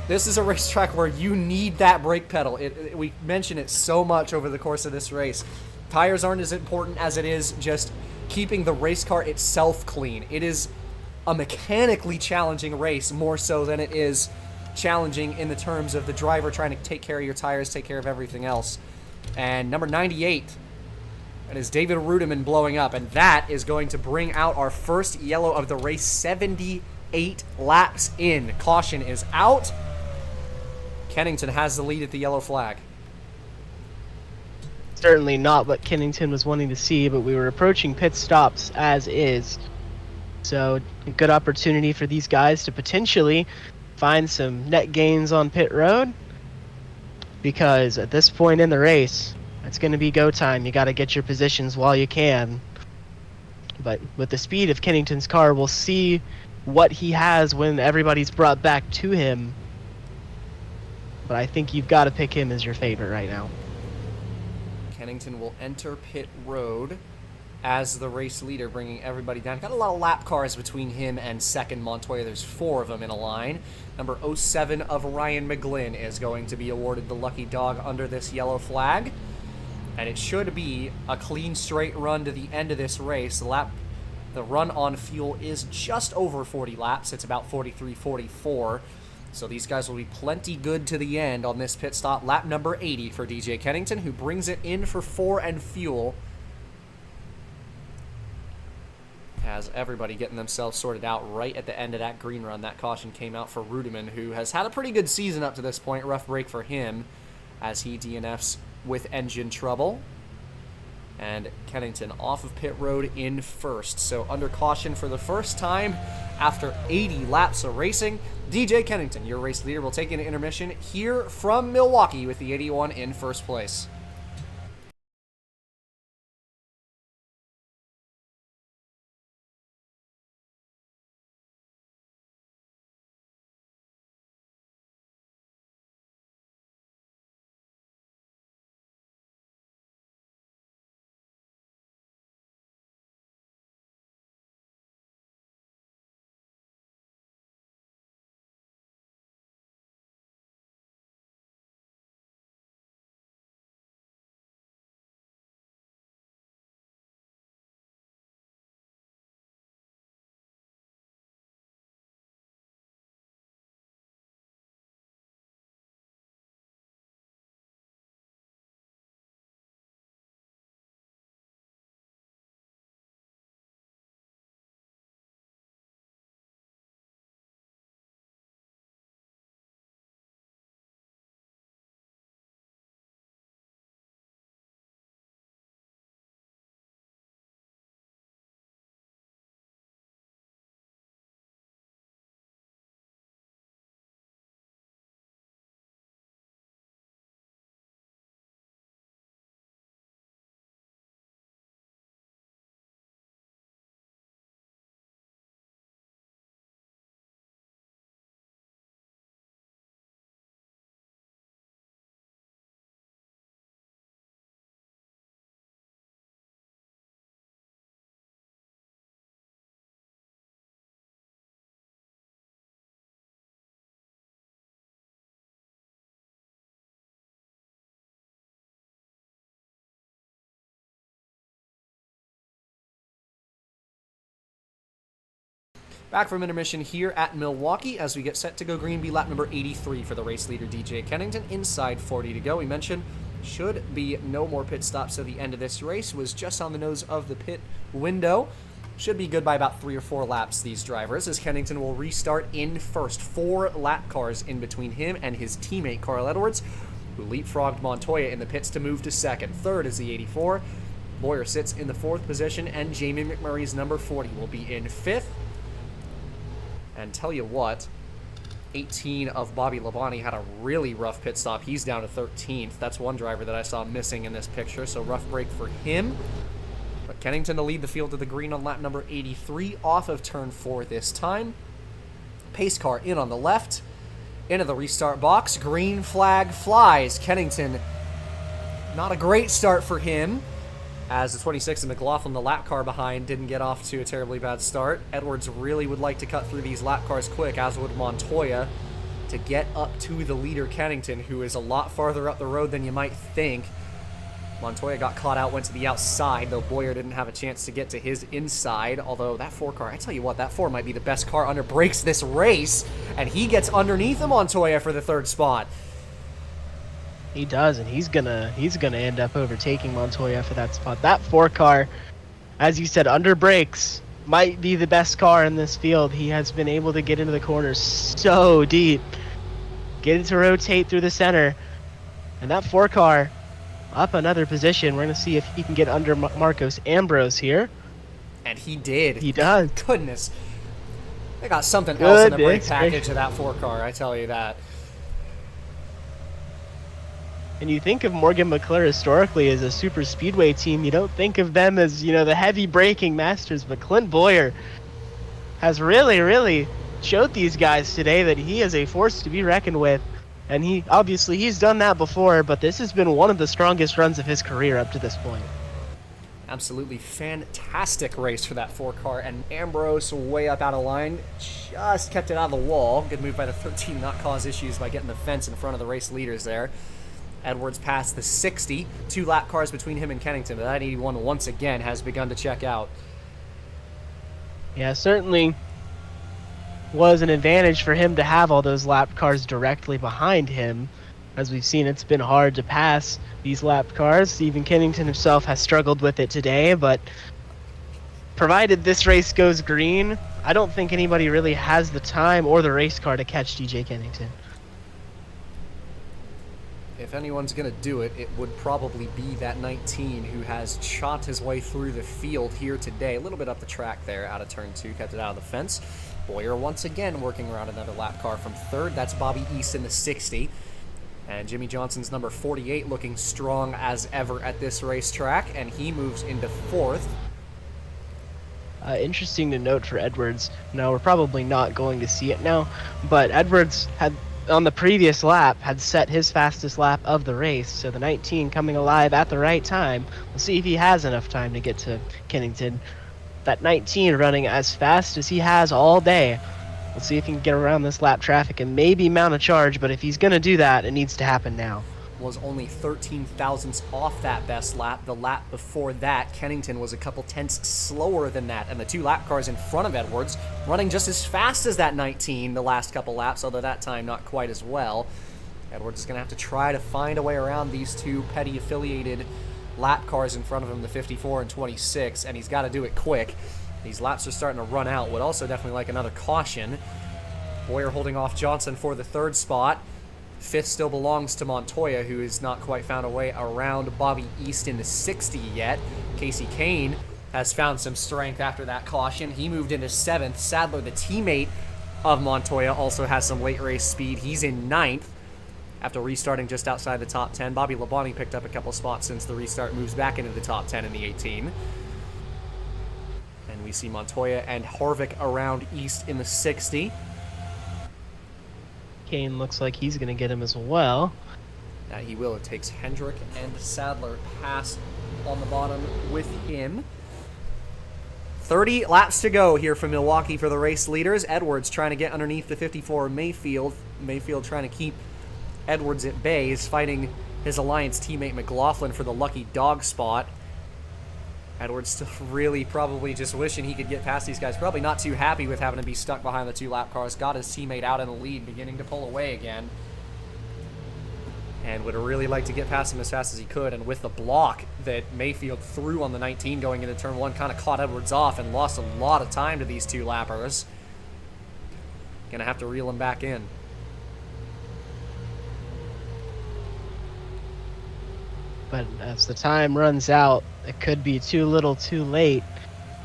Speaker 2: This is a racetrack where you need that brake pedal. We mention it so much over the course of this race. Tires aren't as important as it is just keeping the race car itself clean. It is a mechanically challenging race more so than it is challenging in the terms of the driver trying to take care of your tires, take care of everything else. And number 98, that is David Rudiman blowing up, and that is going to bring out our first yellow of the race, 78 laps in. Caution is out. Kennington has the lead at the yellow flag.
Speaker 4: Certainly not what Kennington was wanting to see, but we were approaching pit stops as is. So a good opportunity for these guys to potentially find some net gains on pit road, because at this point in the race, it's going to be go time. You got to get your positions while you can. But with the speed of Kennington's car, we'll see what he has when everybody's brought back to him. But I think you've got to pick him as your favorite right now.
Speaker 2: Kennington will enter pit road as the race leader, bringing everybody down. Got a lot of lap cars between him and second Montoya. There's 4 of them in a line. Number 07 of Ryan McGlynn is going to be awarded the lucky dog under this yellow flag. And it should be a clean, straight run to the end of this race. The run on fuel is just over 40 laps. It's about 43, 44. So these guys will be plenty good to the end on this pit stop. Lap number 80 for DJ Kennington, who brings it in for 4 and fuel. Has everybody getting themselves sorted out right at the end of that green run. That caution came out for Rudiman, who has had a pretty good season up to this point. Rough break for him as he DNFs with engine trouble. And Kennington off of pit road in first. So under caution for the first time after 80 laps of racing. DJ Kennington, your race leader, will take an intermission here from Milwaukee with the 81 in first place. Back from intermission here at Milwaukee as we get set to go green, be lap number 83 for the race leader DJ Kennington. Inside 40 to go. We mentioned should be no more pit stops at the end of this race. Was just on the nose of the pit window. Should be good by about 3 or 4 laps, these drivers, as Kennington will restart in first. 4 lap cars in between him and his teammate Carl Edwards, who leapfrogged Montoya in the pits to move to second. Third is the 84. Boyer sits in the 4th position, and Jamie McMurray's number 40 will be in 5th. And tell you what, 18 of Bobby Labonte had a really rough pit stop. He's down to 13th. That's one driver that I saw missing in this picture, so rough break for him. But Kennington to lead the field to the green on lap number 83, off of turn 4 this time. Pace car in on the left, into the restart box. Green flag flies. Kennington, not a great start for him, as the 26 of McLaughlin, the lap car behind, didn't get off to a terribly bad start. Edwards really would like to cut through these lap cars quick, as would Montoya, to get up to the leader, Kennington, who is a lot farther up the road than you might think. Montoya got caught out, went to the outside, though Boyer didn't have a chance to get to his inside, although that 4 car, I tell you what, that 4 might be the best car under brakes this race, and he gets underneath the Montoya for the 3rd spot.
Speaker 4: He does, and he's gonna end up overtaking Montoya for that spot. That 4 car, as you said, under brakes, might be the best car in this field. He has been able to get into the corners so deep, get it to rotate through the center, and that 4 car up another position. We're going to see if he can get under Marcos Ambrose here.
Speaker 2: And he did.
Speaker 4: He does.
Speaker 2: Goodness. They got something else in the brake package of that 4 car, I tell you that.
Speaker 4: And you think of Morgan McClure historically as a super speedway team. You don't think of them as, the heavy braking masters, but Clint Boyer has really, really showed these guys today that he is a force to be reckoned with. And he's done that before, but this has been one of the strongest runs of his career up to this point.
Speaker 2: Absolutely fantastic race for that 4 car, and Ambrose way up out of line, just kept it out of the wall. Good move by the 13, not cause issues by getting the fence in front of the race leaders there. Edwards passed the 60, 2 lap cars between him and Kennington, but that 81 once again has begun to check out.
Speaker 4: Yeah, certainly was an advantage for him to have all those lap cars directly behind him. As we've seen, it's been hard to pass these lap cars. Even Kennington himself has struggled with it today, but provided this race goes green, I don't think anybody really has the time or the race car to catch DJ Kennington.
Speaker 2: If anyone's going to do it, it would probably be that 19 who has shot his way through the field here today. A little bit up the track there out of turn 2, kept it out of the fence. Boyer once again working around another lap car from 3rd. That's Bobby East in the 60. And Jimmy Johnson's number 48 looking strong as ever at this racetrack, and he moves into 4th.
Speaker 4: Interesting to note for Edwards. Now, we're probably not going to see it now, but Edwards had, on the previous lap, had set his fastest lap of the race, so the 19 coming alive at the right time. We'll see if he has enough time to get to Kennington. That 19 running as fast as he has all day. We'll see if he can get around this lap traffic and maybe mount a charge, but if he's going to do that, it needs to happen now.
Speaker 2: Was only 13 thousandths off that best lap. The lap before that, Kennington was a couple tenths slower than that, and the 2 lap cars in front of Edwards running just as fast as that 19 the last couple laps, although that time not quite as well. Edwards is going to have to try to find a way around these 2 petty affiliated lap cars in front of him, the 54 and 26, and he's got to do it quick. These laps are starting to run out. Would also definitely like another caution. Boyer holding off Johnson for the 3rd spot. 5th still belongs to Montoya, who has not quite found a way around Bobby East in the 60 yet. Casey Kane has found some strength after that caution. He moved into 7th. Sadler, the teammate of Montoya, also has some late race speed. He's in 9th. After restarting just outside the top 10, Bobby Labonte picked up a couple spots since the restart, moves back into the top 10 in the 18. And we see Montoya and Harvick around East in the 60.
Speaker 4: Kane looks like he's going to get him as well.
Speaker 2: That he will. It takes Hendrick and Sadler past on the bottom with him. 30 laps to go here for Milwaukee for the race leaders. Edwards trying to get underneath the 54 Mayfield. Mayfield trying to keep Edwards at bay. Is fighting his Alliance teammate McLaughlin for the lucky dog spot. Edwards still really probably just wishing he could get past these guys. Probably not too happy with having to be stuck behind the 2 lap cars. Got his teammate out in the lead, beginning to pull away again. And would really like to get past him as fast as he could. And with the block that Mayfield threw on the 19 going into turn 1, kind of caught Edwards off and lost a lot of time to these 2 lappers. Gonna have to reel him back in.
Speaker 4: But as the time runs out, it could be too little too late.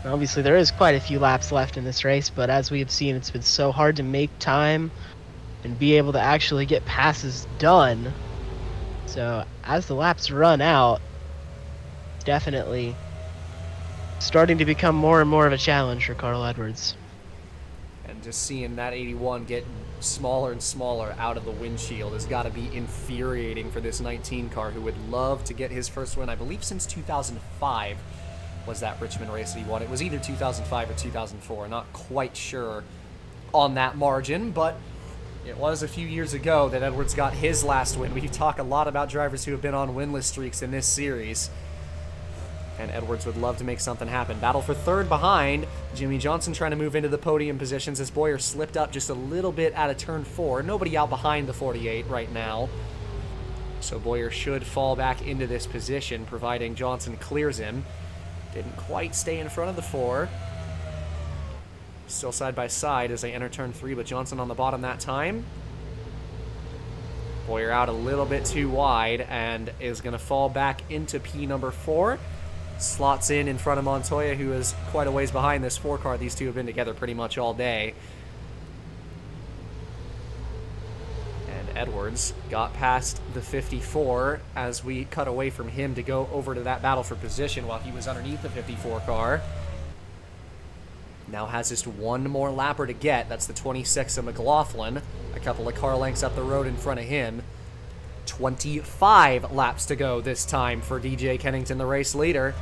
Speaker 4: And obviously, there is quite a few laps left in this race, but as we have seen, it's been so hard to make time and be able to actually get passes done. So as the laps run out, it's definitely starting to become more and more of a challenge for Carl Edwards.
Speaker 2: And just seeing that 81 get smaller and smaller out of the windshield has got to be infuriating for this 19 car, who would love to get his first win. I believe since 2005 was that Richmond race that he won. It was either 2005 or 2004. Not quite sure on that margin, but It was a few years ago that Edwards got his last win. We talk a lot about drivers who have been on winless streaks in this series. And Edwards would love to make something happen. Battle for third behind. Jimmy Johnson trying to move into the podium positions as Bowyer slipped up just a little bit out of turn 4. Nobody out behind the 48 right now. So Bowyer should fall back into this position, providing Johnson clears him. Didn't quite stay in front of the 4. Still side by side as they enter turn 3, but Johnson on the bottom that time. Bowyer out a little bit too wide and is going to fall back into P number 4. Slots in front of Montoya, who is quite a ways behind this 4 car. These two have been together pretty much all day. And Edwards got past the 54 as we cut away from him to go over to that battle for position while he was underneath the 54 car. Now has just one more lapper to get. That's the 26 of McLaughlin. A couple of car lengths up the road in front of him. 25 laps to go this time for DJ Kennington, the race leader.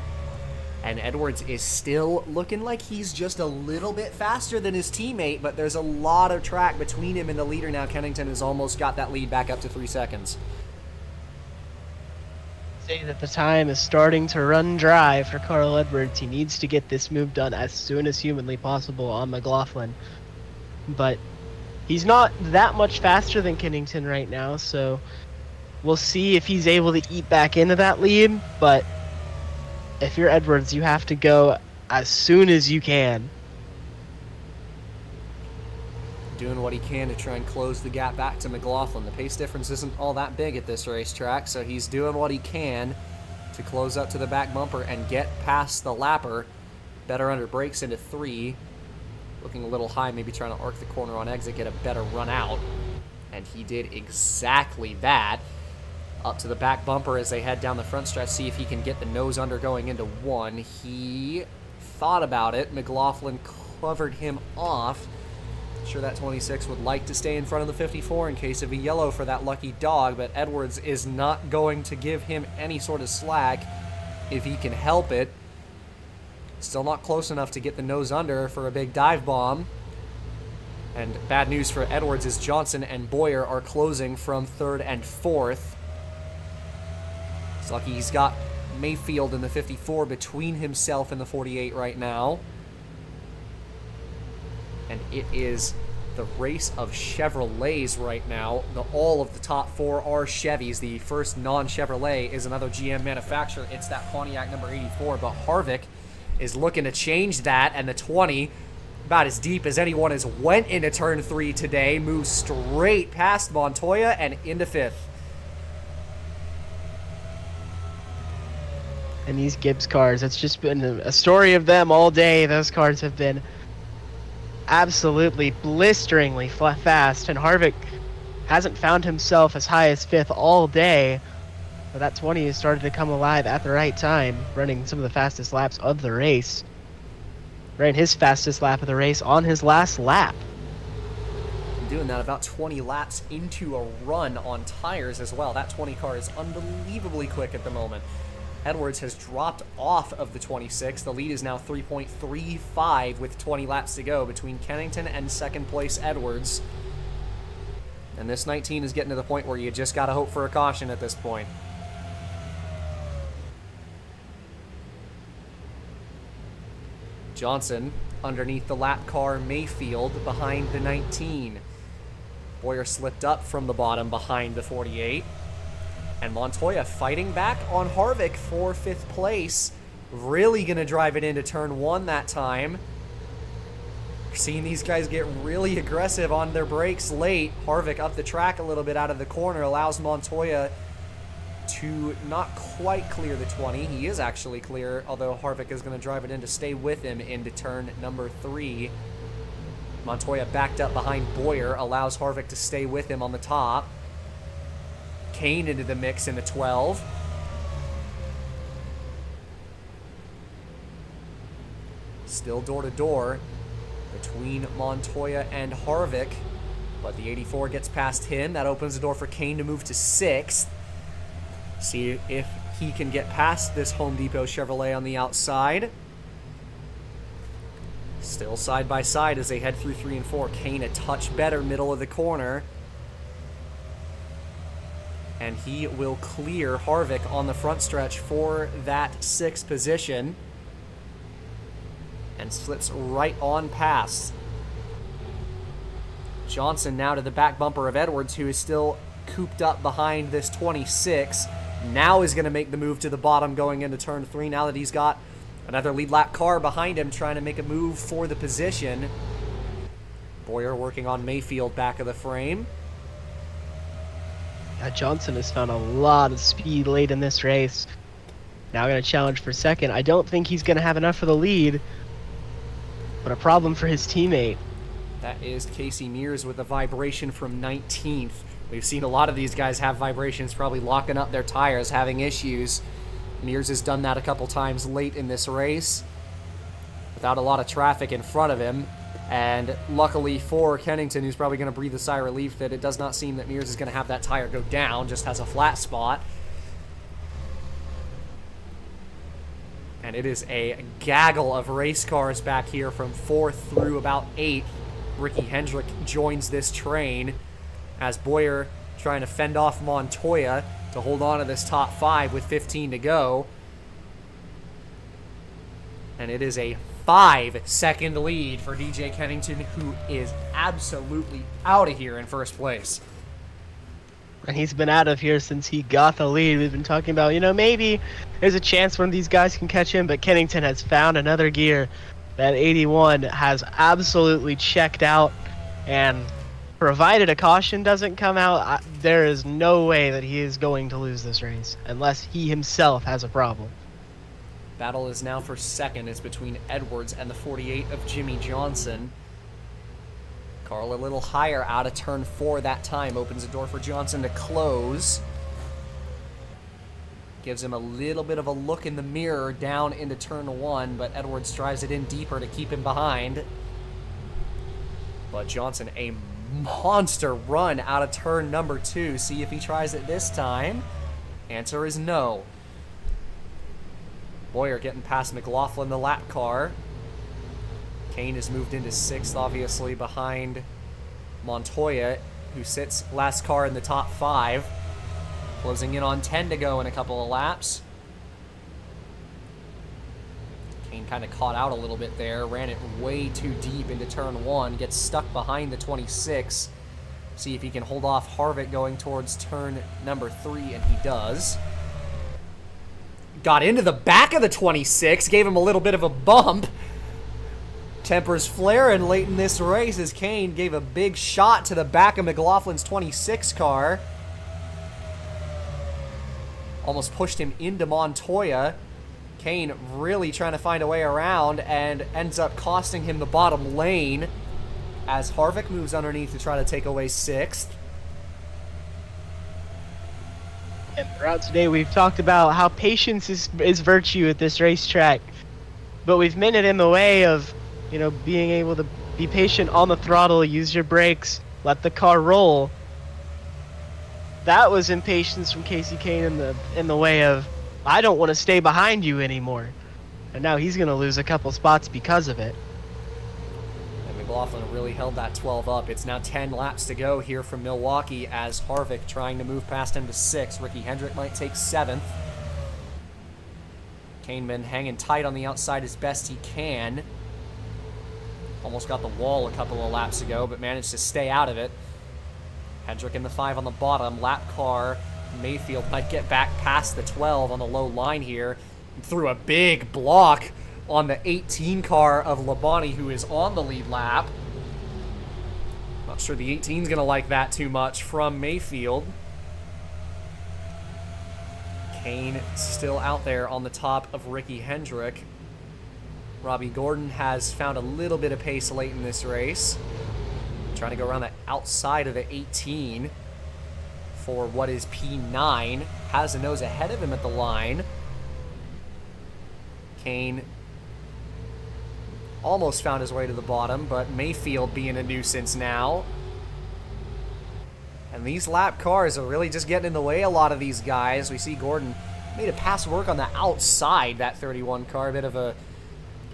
Speaker 2: And Edwards is still looking like he's just a little bit faster than his teammate, but there's a lot of track between him and the leader now. Kennington has almost got that lead back up to 3 seconds.
Speaker 4: Say that the time is starting to run dry for Carl Edwards. He needs to get this move done as soon as humanly possible on McLaughlin. But he's not that much faster than Kennington right now, so we'll see if he's able to eat back into that lead. But if you're Edwards, you have to go as soon as you can.
Speaker 2: Doing what he can to try and close the gap back to McLaughlin. The pace difference isn't all that big at this racetrack, so he's doing what he can to close up to the back bumper and get past the lapper. Better under brakes into 3. Looking a little high, maybe trying to arc the corner on exit, get a better run out. And he did exactly that. Up to the back bumper as they head down the front stretch, see if he can get the nose under going into 1. He thought about it. McLaughlin covered him off. Sure that 26 would like to stay in front of the 54 in case of a yellow for that lucky dog, but Edwards is not going to give him any sort of slack if he can help it. Still not close enough to get the nose under for a big dive bomb. And bad news for Edwards is Johnson and Bowyer are closing from 3rd and 4th. It's lucky he's got Mayfield in the 54 between himself and the 48 right now. And it is the race of Chevrolets right now. All of the top 4 are Chevys. The first non-Chevrolet is another GM manufacturer. It's that Pontiac number 84, but Harvick is looking to change that, and the 20, about as deep as anyone has went into turn 3 today, moves straight past Montoya and into 5th.
Speaker 4: And these Gibbs cars, it's just been a story of them all day. Those cars have been absolutely blisteringly fast, and Harvick hasn't found himself as high as 5th all day, but that 20 has started to come alive at the right time, running some of the fastest laps of the race. Ran his fastest lap of the race on his last lap.
Speaker 2: Doing that about 20 laps into a run on tires as well. That 20 car is unbelievably quick at the moment. Edwards has dropped off of the 26. The lead is now 3.35 with 20 laps to go between Kennington and second place Edwards. And this 19 is getting to the point where you just got to hope for a caution at this point. Johnson underneath the lap car Mayfield behind the 19. Bowyer slipped up from the bottom behind the 48. And Montoya fighting back on Harvick for 5th place. Really going to drive it into turn 1 that time. We're seeing these guys get really aggressive on their brakes late. Harvick up the track a little bit out of the corner, allows Montoya to not quite clear the 20. He is actually clear, although Harvick is going to drive it in to stay with him into turn number 3. Montoya backed up behind Bowyer, allows Harvick to stay with him on the top. Kane into the mix into 12. Still door to door between Montoya and Harvick, but the 84 gets past him. That opens the door for Kane to move to 6th. See if he can get past this Home Depot Chevrolet on the outside. Still side by side as they head through 3 and 4. Kane a touch better middle of the corner. And he will clear Harvick on the front stretch for that 6th position. And slips right on past Johnson now to the back bumper of Edwards, who is still cooped up behind this 26. Now is going to make the move to the bottom going into turn 3 now that he's got another lead lap car behind him trying to make a move for the position. Boyer working on Mayfield back of the frame.
Speaker 4: Yeah, Johnson has found a lot of speed late in this race. Now going to challenge for second. I don't think he's going to have enough for the lead, but a problem for his teammate.
Speaker 2: That is Casey Mears with a vibration from 19th. We've seen a lot of these guys have vibrations, probably locking up their tires, having issues. Mears has done that a couple times late in this race without a lot of traffic in front of him. And luckily for Kennington, who's probably going to breathe a sigh of relief that it does not seem that Mears is going to have that tire go down, just has a flat spot. And it is a gaggle of race cars back here from 4th through about 8th. Ricky Hendrick joins this train as Boyer trying to fend off Montoya to hold on to this top 5 with 15 to go. And it is a 5-second lead for DJ Kennington, who is absolutely out of here in first place.
Speaker 4: And he's been out of here since he got the lead. We've been talking about, maybe there's a chance one of these guys can catch him, but Kennington has found another gear. That 81 has absolutely checked out, and provided a caution doesn't come out, there is no way that he is going to lose this race unless he himself has a problem.
Speaker 2: Battle is now for second. It's between Edwards and the 48 of Jimmy Johnson. Carl a little higher out of turn 4 that time. Opens the door for Johnson to close. Gives him a little bit of a look in the mirror down into turn 1, but Edwards drives it in deeper to keep him behind. But Johnson, a monster run out of turn number 2. See if he tries it this time. Answer is no. Boyer getting past McLaughlin, the lap car. Kane has moved into 6th, obviously, behind Montoya, who sits last car in the top 5. Closing in on 10 to go in a couple of laps. Kane kind of caught out a little bit there. Ran it way too deep into turn 1. Gets stuck behind the 26. See if he can hold off Harvick going towards turn number 3, and he does. Got into the back of the 26. Gave him a little bit of a bump. Tempers flaring late in this race as Kane gave a big shot to the back of McLaughlin's 26 car. Almost pushed him into Montoya. Kane really trying to find a way around and ends up costing him the bottom lane as Harvick moves underneath to try to take away 6th.
Speaker 4: And throughout today, we've talked about how patience is virtue at this racetrack. But we've meant it in the way of, being able to be patient on the throttle, use your brakes, let the car roll. That was impatience from Casey Kane in the way of, I don't want to stay behind you anymore. And now he's going to lose a couple spots because of it.
Speaker 2: And McLaughlin really held that 12 up. It's now 10 laps to go here from Milwaukee as Harvick trying to move past him to 6th. Ricky Hendrick might take 7th. Kane been hanging tight on the outside as best he can. Almost got the wall a couple of laps ago, but managed to stay out of it. Hendrick in the 5 on the bottom. Lap car. Mayfield might get back past the 12 on the low line here. Threw a big block on the 18 car of Labonte, who is on the lead lap. Not sure the 18's going to like that too much from Mayfield. Kane still out there on the top of Ricky Hendrick. Robbie Gordon has found a little bit of pace late in this race. Trying to go around the outside of the 18 for what is P9. Has a nose ahead of him at the line. Kane almost found his way to the bottom, but Mayfield being a nuisance now. And these lap cars are really just getting in the way a lot of these guys. We see Gordon made a pass work on the outside, that 31 car. A bit of a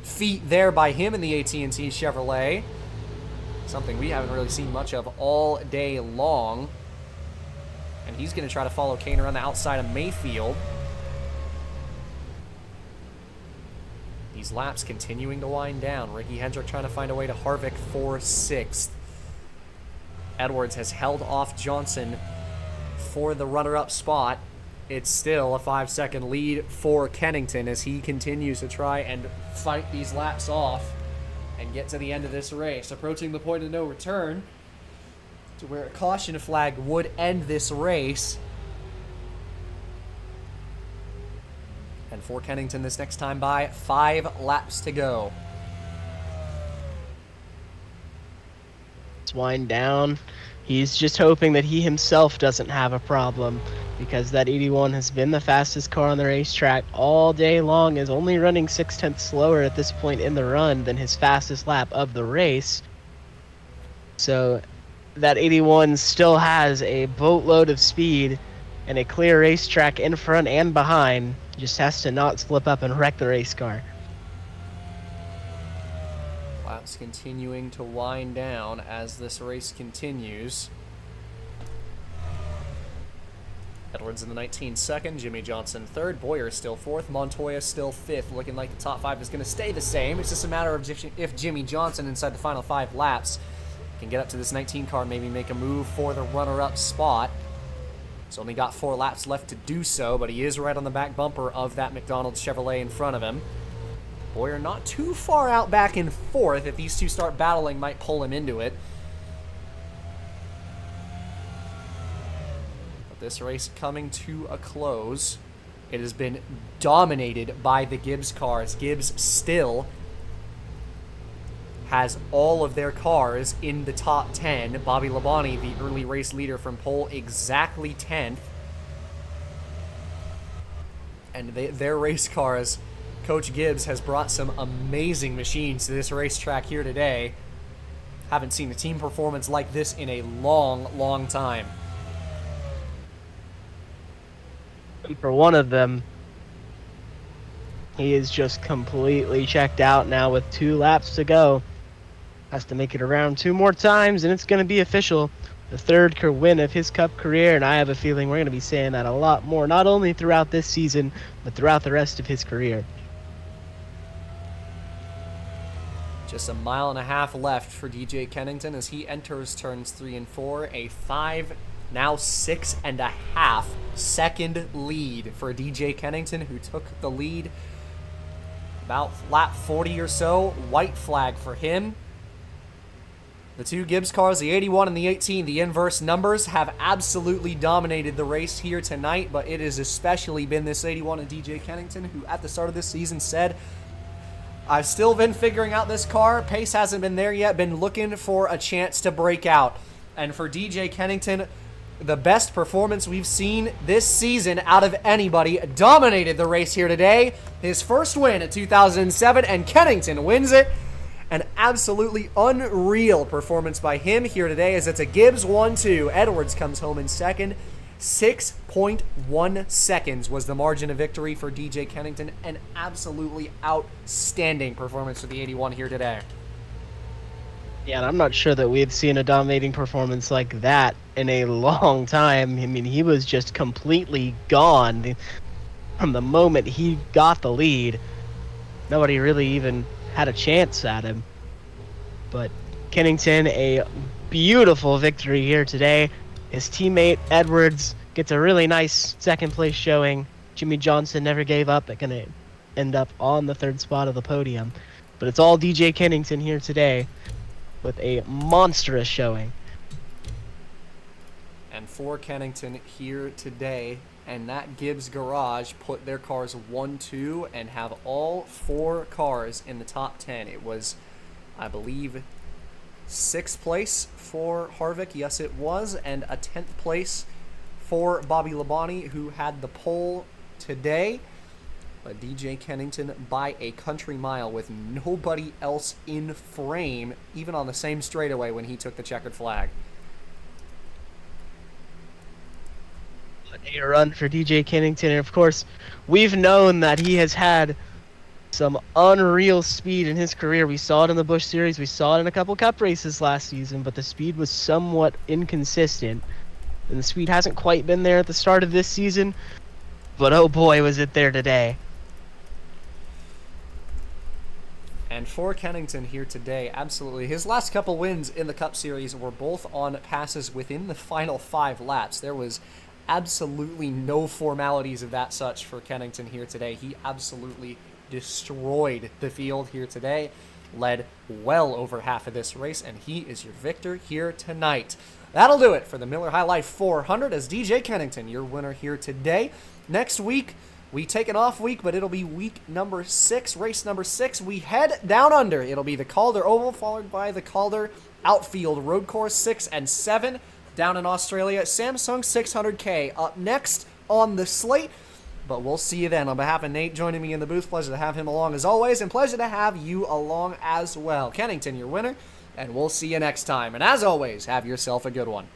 Speaker 2: feat there by him in the AT&T Chevrolet. Something we haven't really seen much of all day long. And he's going to try to follow Kane around the outside of Mayfield. These laps continuing to wind down. Ricky Hendrick trying to find a way to Harvick for 6th. Edwards has held off Johnson for the runner-up spot. It's still a 5-second lead for Kennington as he continues to try and fight these laps off and get to the end of this race. Approaching the point of no return to where a caution flag would end this race. And for Kennington this next time by, 5 laps to go.
Speaker 4: Let's wind down. He's just hoping that he himself doesn't have a problem, because that 81 has been the fastest car on the racetrack all day long, is only running 0.6 slower at this point in the run than his fastest lap of the race. So that 81 still has a boatload of speed and a clear racetrack in front and behind. Just has to not slip up and wreck the race car.
Speaker 2: Laps continuing to wind down as this race continues. Edwards in the 19 second, Jimmy Johnson 3rd, Boyer still 4th, Montoya still 5th. Looking like the top 5 is going to stay the same. It's just a matter of if Jimmy Johnson inside the final 5 laps can get up to this 19 car, maybe make a move for the runner-up spot. He's only got 4 laps left to do so, but he is right on the back bumper of that McDonald's Chevrolet in front of him. Boyer not too far out back in 4th. If these two start battling, might pull him into it. But this race coming to a close. It has been dominated by the Gibbs cars. Gibbs still has all of their cars in the top 10. Bobby Labonte, the early race leader from pole, exactly 10th. And their race cars, Coach Gibbs has brought some amazing machines to this racetrack here today. Haven't seen a team performance like this in a long, long time.
Speaker 4: And for one of them, he is just completely checked out now with 2 laps to go. Has to make it around 2 more times, and it's going to be official. The 3rd win of his Cup career, and I have a feeling we're going to be saying that a lot more, not only throughout this season, but throughout the rest of his career.
Speaker 2: Just a mile and a half left for DJ Kennington as he enters turns 3 and 4. A 5, now 6.5 second lead for DJ Kennington, who took the lead about lap 40 or so. White flag for him. The 2 Gibbs cars, the 81 and the 18, the inverse numbers, have absolutely dominated the race here tonight, but it has especially been this 81 and DJ Kennington, who at the start of this season said, I've still been figuring out this car. Pace hasn't been there yet. Been looking for a chance to break out. And for DJ Kennington, the best performance we've seen this season out of anybody. Dominated the race here today. His first win at 2007, and Kennington wins it. An absolutely unreal performance by him here today as it's a Gibbs 1-2. Edwards comes home in second. 6.1 seconds was the margin of victory for DJ Kennington. An absolutely outstanding performance for the 81 here today.
Speaker 4: Yeah, and I'm not sure that we've seen a dominating performance like that in a long time. I mean, he was just completely gone from the moment he got the lead. Nobody really even had a chance at him. But Kennington, a beautiful victory here today. His teammate Edwards gets a really nice 2nd place showing. Jimmy Johnson never gave up. They're going to end up on the 3rd spot of the podium. But it's all DJ Kennington here today with a monstrous showing.
Speaker 2: And for Kennington here today, and that Gibbs garage put their cars 1-2 and have all 4 cars in the top 10. It was, I believe, 6th place for Harvick. Yes, it was. And a 10th place for Bobby Labonte, who had the pole today. But DJ Kennington by a country mile with nobody else in frame, even on the same straightaway when he took the checkered flag.
Speaker 4: A run for DJ Kennington, and of course, we've known that he has had some unreal speed in his career. We saw it in the Busch Series, we saw it in a couple Cup races last season, but the speed was somewhat inconsistent. and the speed hasn't quite been there at the start of this season, but oh boy was it there today.
Speaker 2: And for Kennington here today, absolutely. His last couple wins in the Cup Series were both on passes within the final 5 laps. There was absolutely no formalities of that such for Kennington here today. He absolutely destroyed the field here today, led well over half of this race, and he is your victor here tonight. That'll do it for the Miller High Life 400 as DJ Kennington, your winner here today. Next week, we take an off week, but it'll be week number 6, race number 6. We head down under. It'll be the Calder Oval, followed by the Calder Outfield Road Course 6 and 7 down in Australia. Samsung 600K up next on the slate, but we'll see you then. On behalf of Nate joining me in the booth, pleasure to have him along as always, and pleasure to have you along as well. Kennington, your winner, and we'll see you next time. And as always, have yourself a good one.